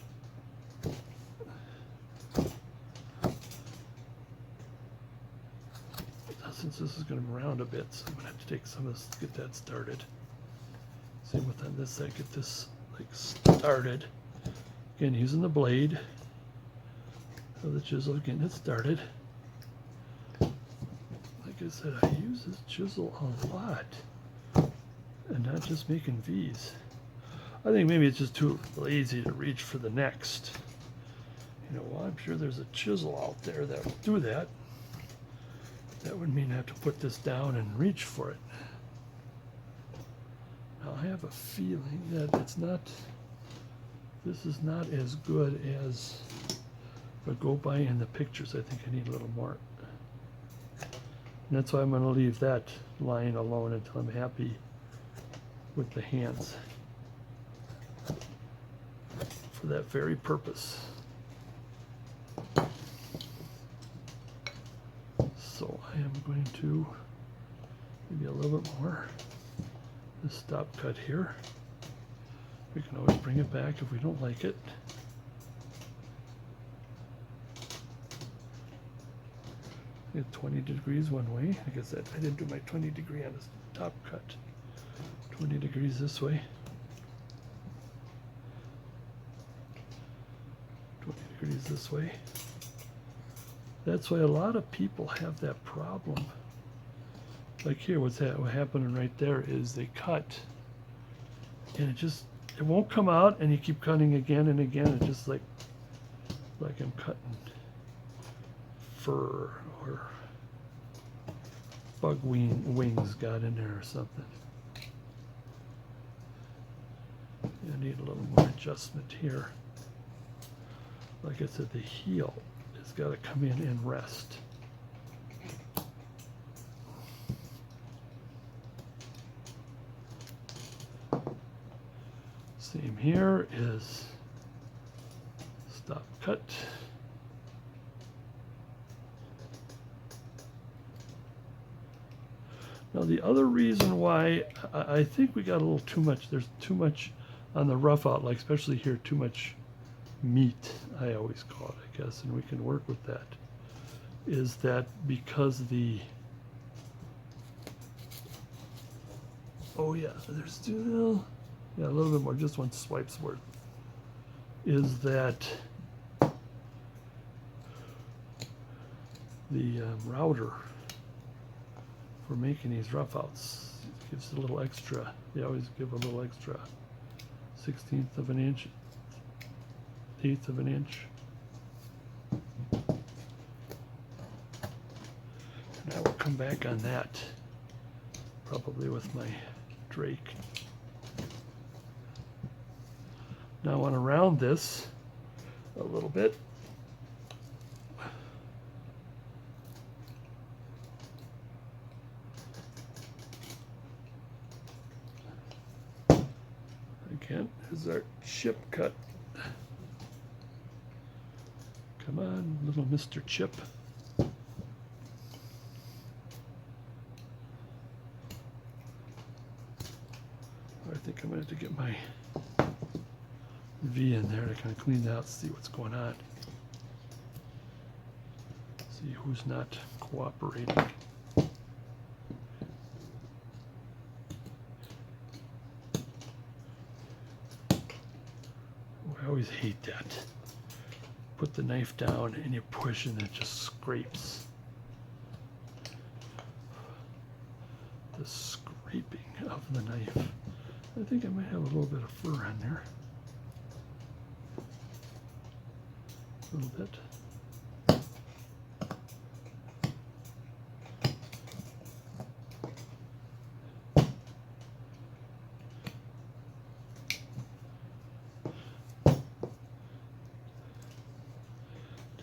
Since this is going to round a bit, so I'm going to have to take some of this to get that started. Same with on this side, get this like started. Again, using the blade of the chisel, getting it started. Like I said, I use this chisel a lot, and not just making V's. I think maybe it's just too lazy to reach for the next. You know, well, I'm sure there's a chisel out there that will do that. That would mean I have to put this down and reach for it. Now I have a feeling that this is not as good as what go by in the pictures. I think I need a little more. And that's why I'm going to leave that line alone until I'm happy with the hands. For that very purpose. So I am going to maybe a little bit more. This stop cut here. We can always bring it back if we don't like it. Get 20 degrees one way. Like I said, I didn't do my 20 degree on this top cut. 20 degrees this way. 20 degrees this way. That's why a lot of people have that problem. Like here, what's happening right there is they cut, and it won't come out, and you keep cutting again and again. It's just like I'm cutting fur or bug wings got in there or something. I need a little more adjustment here. Like I said, the heel has got to come in and rest. Same here is stop cut. Now the other reason why I think we got a little too much, there's too much on the rough out, like especially here, too much meat, I always call it, I guess, and we can work with that, is that because the, oh yeah, there's still, yeah, a little bit more, just one swipe's worth, is that the router for making these rough outs gives a little extra. They always give a little extra 1/16 of an inch, 1/8 of an inch. And I will come back on that probably with my drake. Now I want to round this a little bit. Again, here's our chip cut. Come on, little Mr. Chip. I think I'm going to have to get my V in there to kind of clean that out, see what's going on. See who's not cooperating. I always hate that. Put the knife down and you push and it just scrapes. The scraping of the knife. I think I might have a little bit of fur on there. A little bit.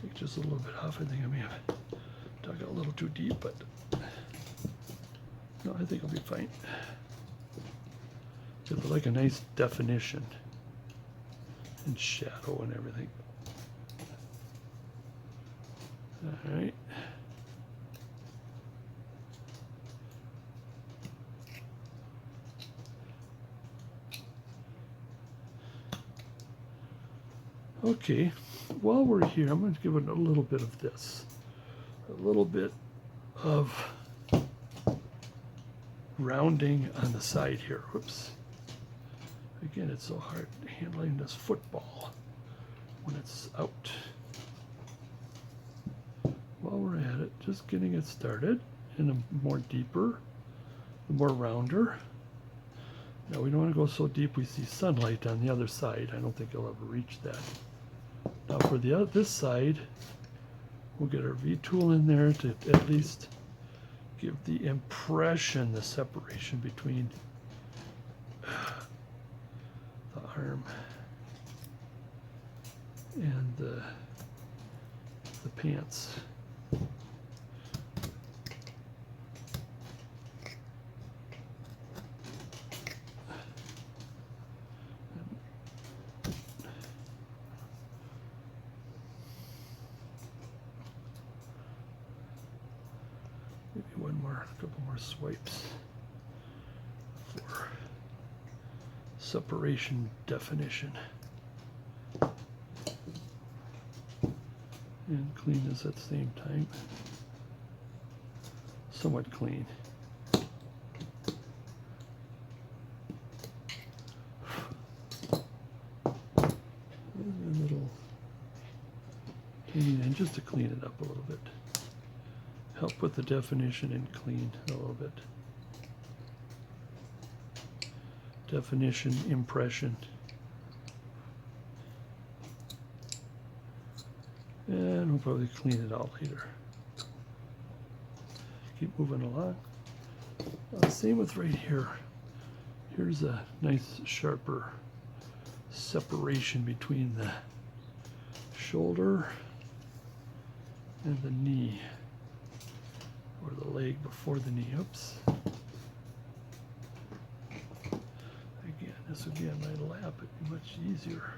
Take just a little bit off. I think I may have dug a little too deep, but no, I think I'll be fine. Give it like a nice definition and shadow and everything. All right. Okay, while we're here, I'm going to give it a little bit of this. A little bit of rounding on the side here. Whoops. Again, it's so hard handling this football when it's out. While we're at it, just getting it started in a more deeper, more rounder. Now we don't want to go so deep we see sunlight on the other side. I don't think you'll ever reach that. Now for this side, we'll get our V tool in there to at least give the impression, the separation between the arm and the pants. Maybe a couple more swipes for separation definition. And clean this at the same time. Somewhat clean. And just to clean it up a little bit. Help with the definition and clean a little bit. Definition, impression. And we'll probably clean it out later. Keep moving along. Same with right here. Here's a nice sharper separation between the shoulder and the knee, or the leg before the knee. Oops. Again, this would be on my lap. It'd be much easier.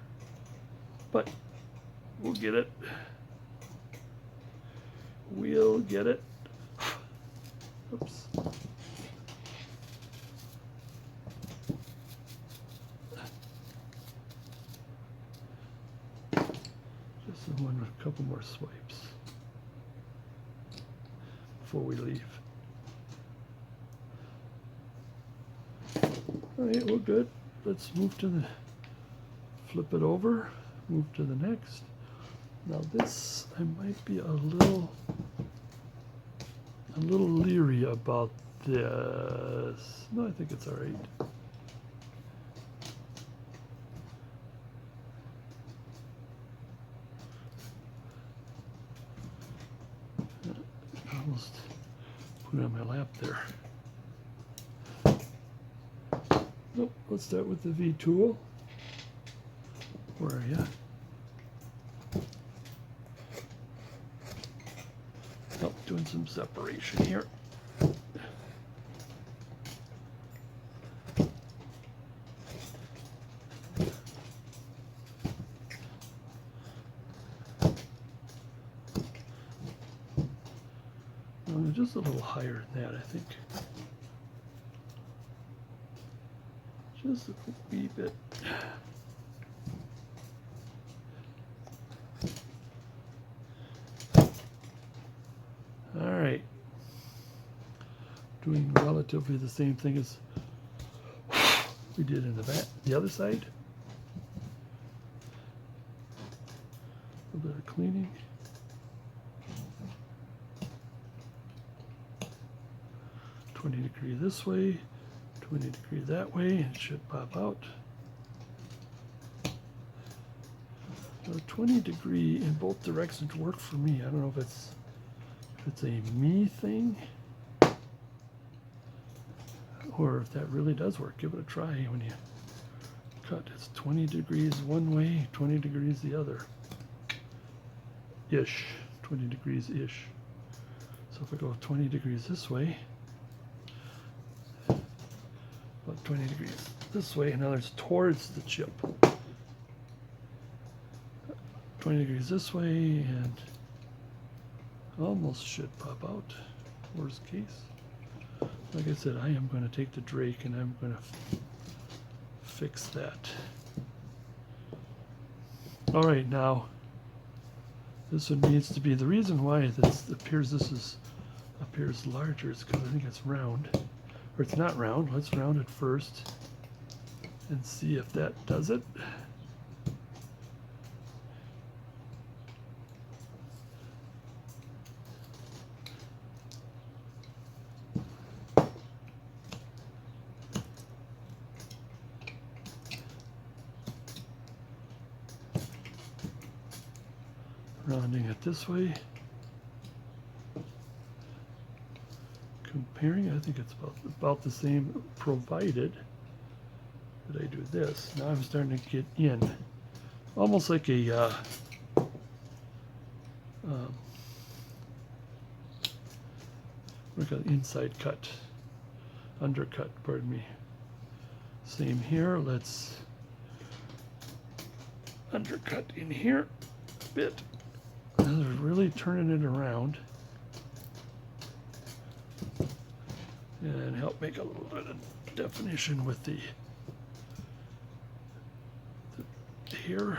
But we'll get it. We'll get it. Oops. Just a couple more swipes before we leave. All right, we're good. Let's move to the, flip it over, move to the next. Now this, I might be a little leery about this. No, I think it's all right. Almost put it on my lap there. Nope, let's start with the V tool. Where are you? Oh, doing some separation here. Just a little higher than that, I think. Just a wee bit. All right. Doing relatively the same thing as we did in the back, the other side. A little bit of cleaning. .20 this way, 20 degree that way, it should pop out. So 20 degree in both directions work for me. I don't know if it's a me thing or if that really does work. Give it a try when you cut. It's 20 degrees one way, 20 degrees the other. Ish, 20 degrees ish. So if I go 20 degrees this way, about 20 degrees this way, in other words, towards the chip. 20 degrees this way, and almost should pop out, worst case. Like I said, I am going to take the Drake and I'm going to fix that. All right, now this one needs to be, the reason why this appears larger is because I think it's round. Or it's not round. Let's round it first and see if that does it. Rounding it this way. Comparing, I think it's about the same, provided that I do this. Now I'm starting to get in, almost like a like an inside cut, undercut, pardon me. Same here, let's undercut in here a bit. Now they're really turning it around. And help make a little bit of definition with the here.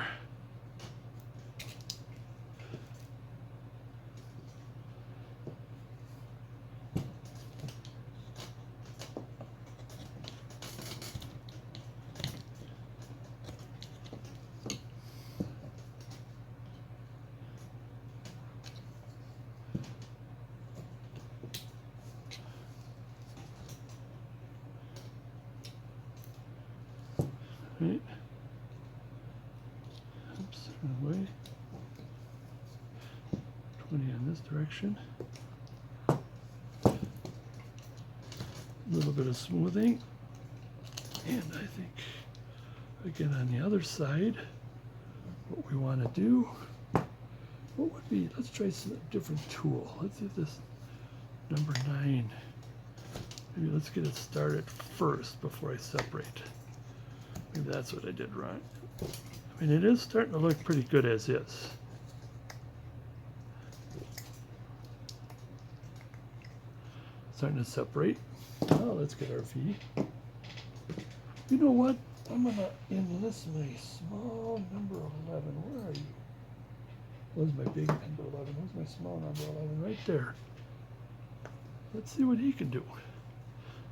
Right. Oops, away. 20 in this direction. A little bit of smoothing. And I think, again, on the other side, what we want to do, what would be, let's try some different tool. Let's see if this number 9, maybe let's get it started first before I separate. Maybe that's what I did wrong. I mean, it is starting to look pretty good as is. Starting to separate. Now let's get our V. You know what? I'm going to enlist my small number 11. Where are you? There's my big number 11. Where's my small number 11? Right there. Let's see what he can do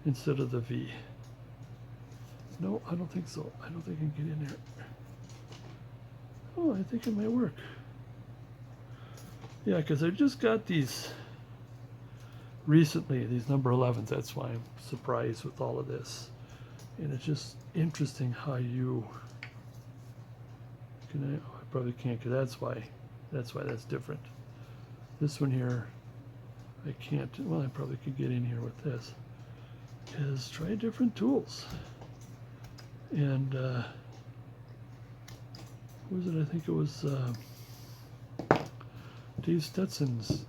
instead of the V. No, I don't think so. I don't think I can get in there. Oh, I think it might work. Yeah, because I just got these recently, these number 11s. That's why I'm surprised with all of this. And it's just interesting how you can. I probably can't, because that's why that's different. This one here, I can't. Well, I probably could get in here with this. Is try different tools. And what was it? I think it was Dave Stetson's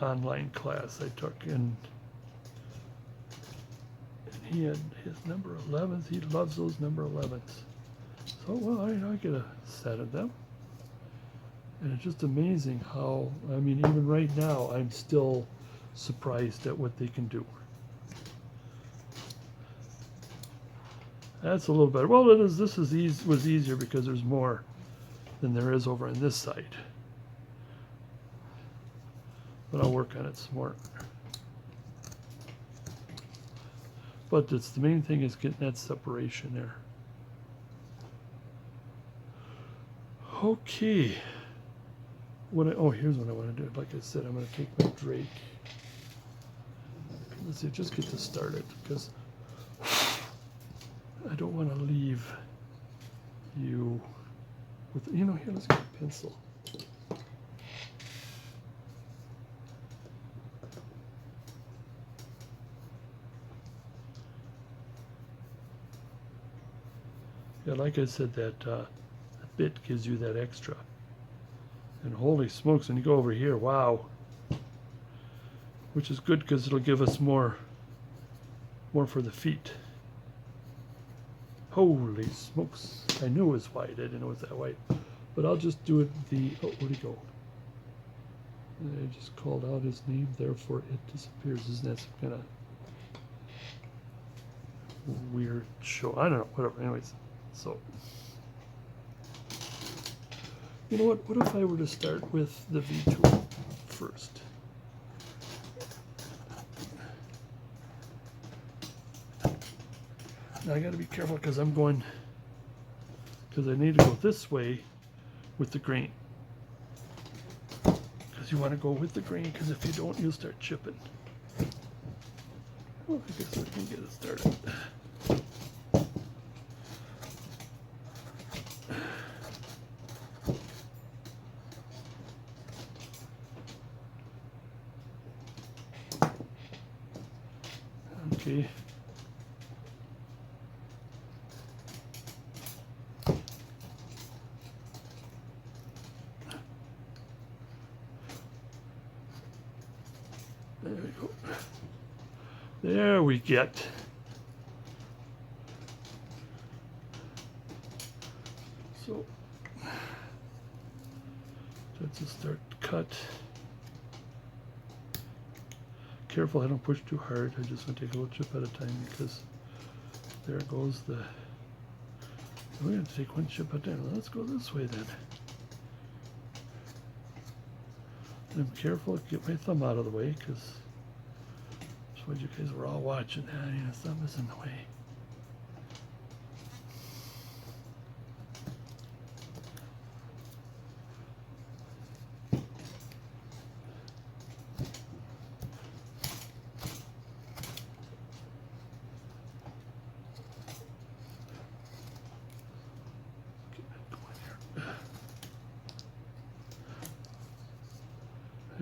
online class I took, and he had his number 11s. He loves those number 11s. So, well, I get a set of them. And it's just amazing how, I mean, even right now, I'm still surprised at what they can do. That's a little better. Well, this was easier because there's more than there is over on this side. But I'll work on it some more. But the main thing is getting that separation there. Okay. Here's what I want to do. Like I said, I'm going to take my Drake. Let's see, just get this started, because I don't want to leave you with, here, let's get a pencil. Yeah, like I said, that bit gives you that extra. And holy smokes, when you go over here, wow. Which is good because it'll give us more for the feet. Holy smokes. I knew it was white. I didn't know it was that white. But I'll just do it where'd he go? I just called out his name, therefore it disappears. Isn't that some kind of weird show? I don't know, whatever. Anyways, so. You know what if I were to start with the V tool first? Now I got to be careful because I need to go this way with the grain. Because you want to go with the grain, because if you don't, you'll start chipping. Well, I guess I can get it started. Okay. There we go. There we get. So let's just start to cut. Careful, I don't push too hard. I just want to take a little chip at a time, because there goes the. We're going to take one chip at a time. Let's go this way then. And I'm careful to get my thumb out of the way, because that's what you guys were all watching. The thumb is in the way.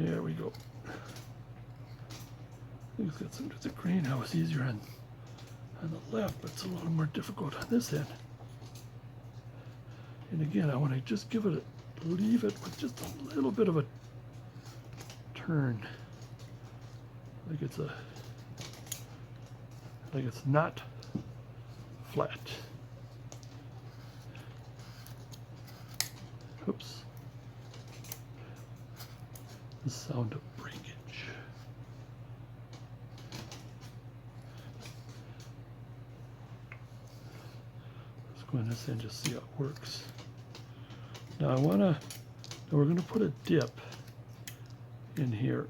There we go. It's got some of the grain. That was easier on the left, but it's a little more difficult on this end. And again, I want to just leave it with just a little bit of a turn, like it's not flat. Oops. The sound of breakage. Let's go in this and just see how it works. Now we're gonna put a dip in here.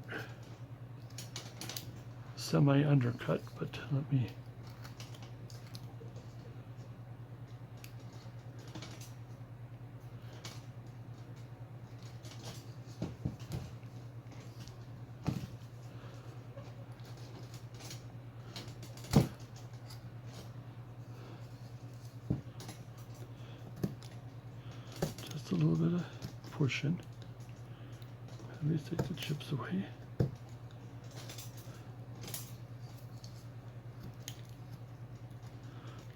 Semi-undercut, but let me just a little bit of pushing. At least take the chips away. A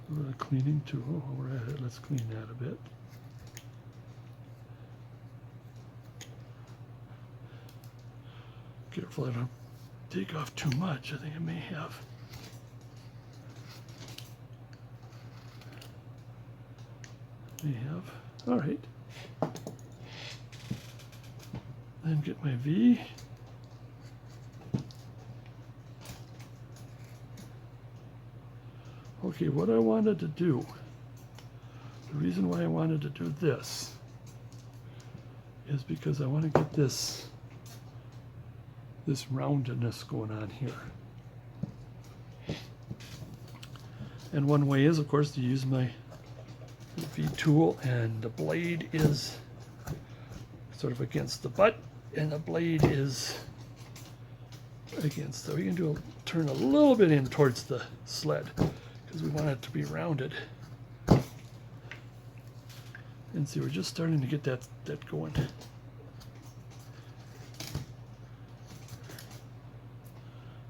little bit of cleaning too. While we're at it, let's clean that a bit. Careful I don't take off too much. I think I may have. All right. Then get my V. Okay, what I wanted to do, the reason why I wanted to do this is because I want to get this roundedness going on here. And one way is, of course, to use my V tool, and the blade is sort of against the butt, and the blade is against, so we can turn a little bit in towards the sled because we want it to be rounded. And see, we're just starting to get that going.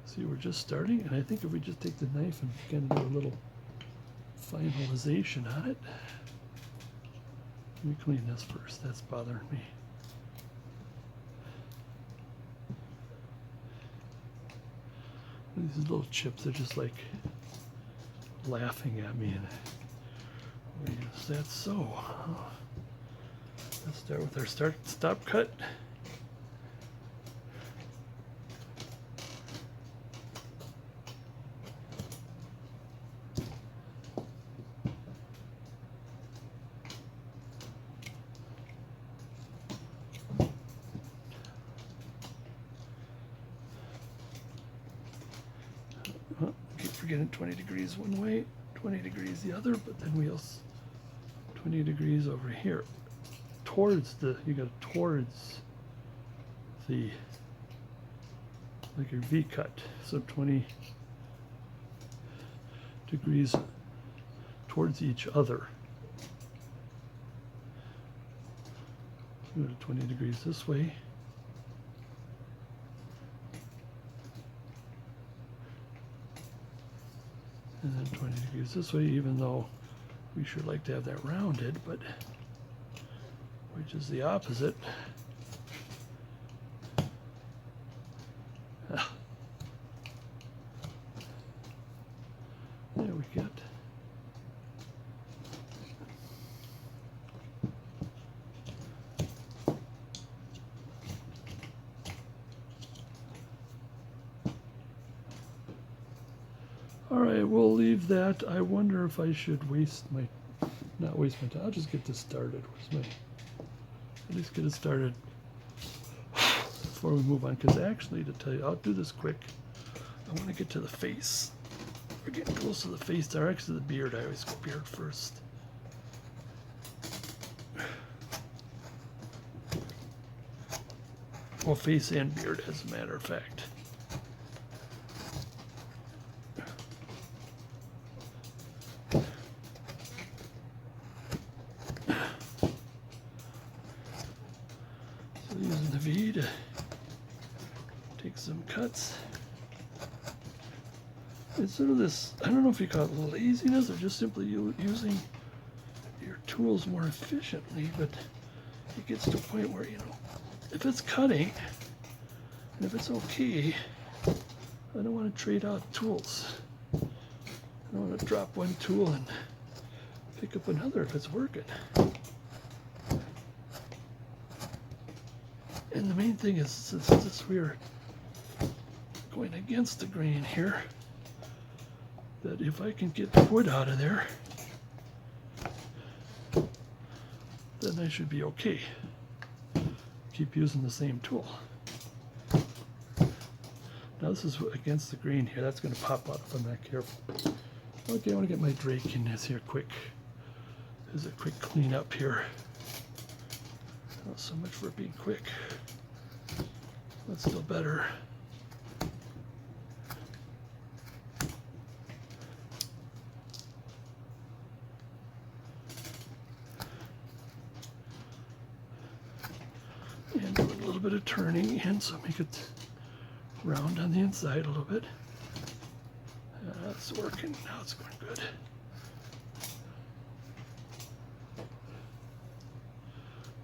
See, we're just starting, and I think if we just take the knife and kind of do a little finalization on it. Let me clean this first, that's bothering me. These little chips are just like laughing at me. And is that so? Let's start with our stop cut. Getting 20 degrees one way, 20 degrees the other, but then we also 20 degrees over here towards the, you got towards the, like your V cut, so 20 degrees towards each other. Go to 20 degrees this way. And then 20 degrees this way, even though we sure like to have that rounded, but which is the opposite. There we get. All right, we'll leave that. I wonder if I should not waste my time. I'll just get this started. At least get it started before we move on. Because actually, to tell you, I'll do this quick. I want to get to the face. We're getting close to the face. Or actually, the beard. I always go beard first. Well, face and beard, as a matter of fact. Using the V to take some cuts. It's sort of this, I don't know if you call it laziness or just simply using your tools more efficiently, but it gets to a point where, you know, if it's cutting, and if it's okay, I don't want to trade out tools. I don't want to drop one tool and pick up another if it's working. And the main thing is, since we're going against the grain here, that if I can get the wood out of there, then I should be okay. Keep using the same tool. Now this is against the grain here. That's going to pop out if I'm not careful. Okay, I want to get my drake in this here quick. There's a quick clean up here. Not so much for being quick. That's still better. And do a little bit of turning in, so make it round on the inside a little bit. That's working. Now it's going good.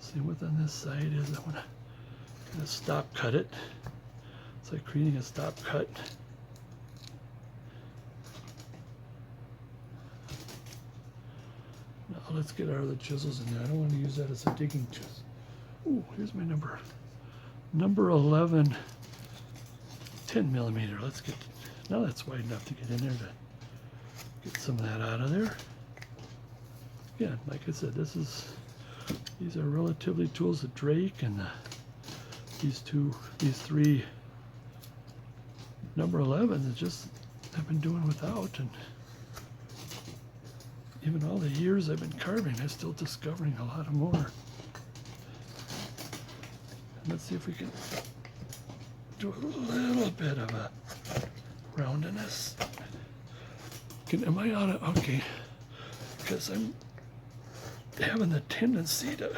Same with on this side is I want to kind of stop cut it. It's like creating a stop cut. Now let's get our other chisels in there. I don't want to use that as a digging chisel. Ooh, here's my number. Number 11, 10 millimeter. Let's get, now that's wide enough to get in there to get some of that out of there. Again, like I said, these are relatively tools of Drake, and these three number 11 is just I've been doing without, and even all the years I've been carving, I'm still discovering a lot more. And let's see if we can do a little bit of a roundness. Am I on it? Okay, because I'm having the tendency to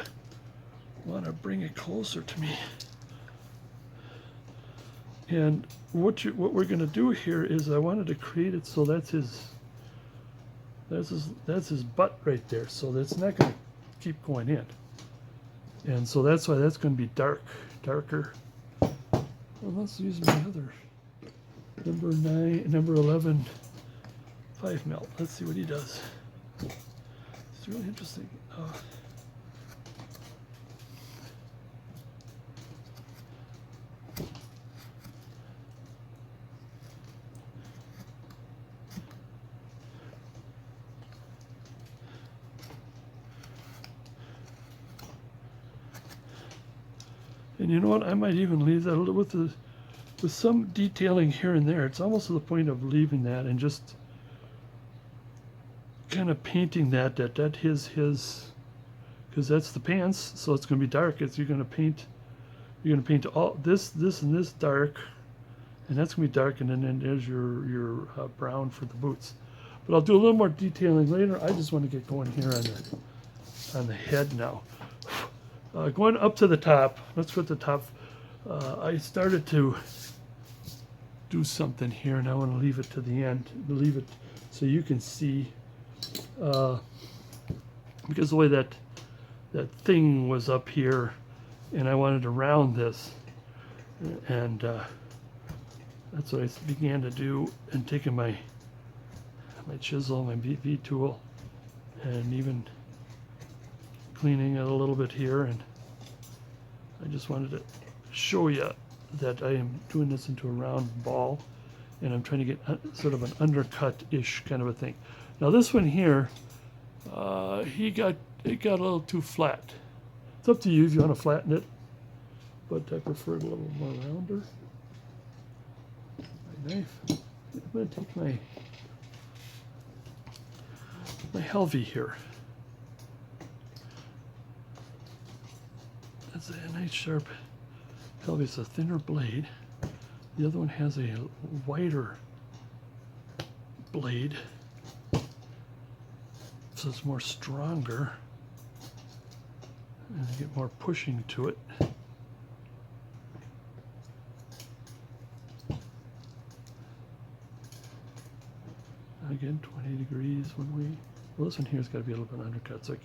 want to bring it closer to me. And what we're going to do here is I wanted to create it so that's his butt right there. So that's not going to keep going in. And so that's why that's going to be darker. Well, let's use my other number 11 5 mil. Let's see what he does. It's really interesting. And you know what? I might even leave that a little with some detailing here and there. It's almost to the point of leaving that and just kind of painting that his because that's the pants, so it's going to be dark. You're going to paint all this and this dark, and that's going to be dark, and then there's your brown for the boots. But I'll do a little more detailing later. I just want to get going here on the head now. Going up to the top. Let's go to the top. I started to do something here, and I want to leave it to the end. Leave it so you can see. Because the way that thing was up here, and I wanted to round this, and that's what I began to do, and taking my chisel, my VV tool, and even cleaning it a little bit here, and I just wanted to show you that I am doing this into a round ball, and I'm trying to get sort of an undercut-ish kind of a thing. Now this one here, it got a little too flat. It's up to you if you want to flatten it, but I prefer it a little more rounder. My knife. I'm going to take my Helvy here. That's a nice sharp Helvy. It's a thinner blade. The other one has a wider blade, so it's more stronger, and you get more pushing to it. Again, 20 degrees one way. Well, this one here's got to be a little bit undercut, so I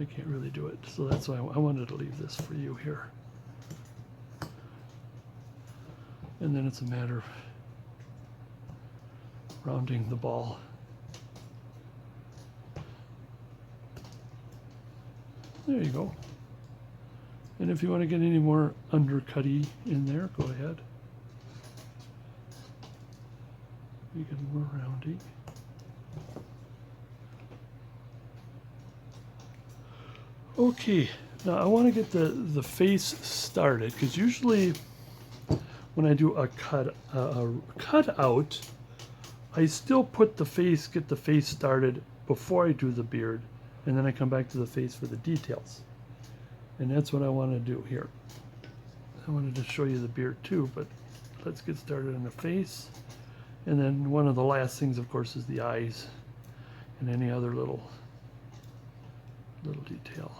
can't really do it. So that's why I wanted to leave this for you here. And then it's a matter of rounding the ball. There you go. And if you want to get any more undercutty in there, go ahead. You get more rounding. Okay, now I want to get the face started, because usually when I do a cutout, I still put the face, get the face started before I do the beard, and then I come back to the face for the details. And that's what I want to do here. I wanted to show you the beard too, but let's get started on the face. And then one of the last things, of course, is the eyes and any other little detail.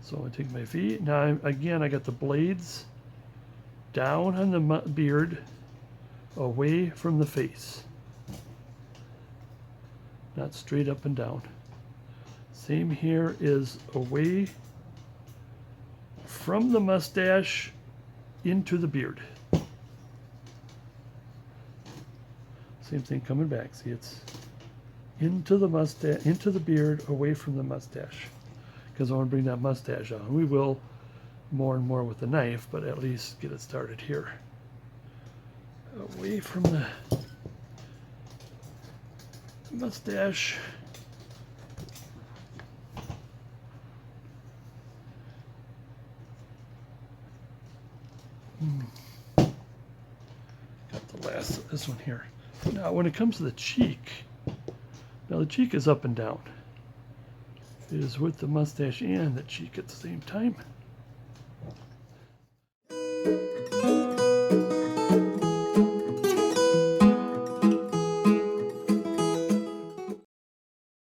So I'm going to take my feet. Now, again, I got the blades down on the beard, away from the face. Not straight up and down. Same here is away from the mustache into the beard. Same thing coming back. See, it's into the mustache, into the beard, away from the mustache. Because I want to bring that mustache on. We will more and more with the knife, but at least get it started here. Away from the mustache. Got the last of this one here. Now when it comes to the cheek, now the cheek is up and down. It is with the mustache and the cheek at the same time.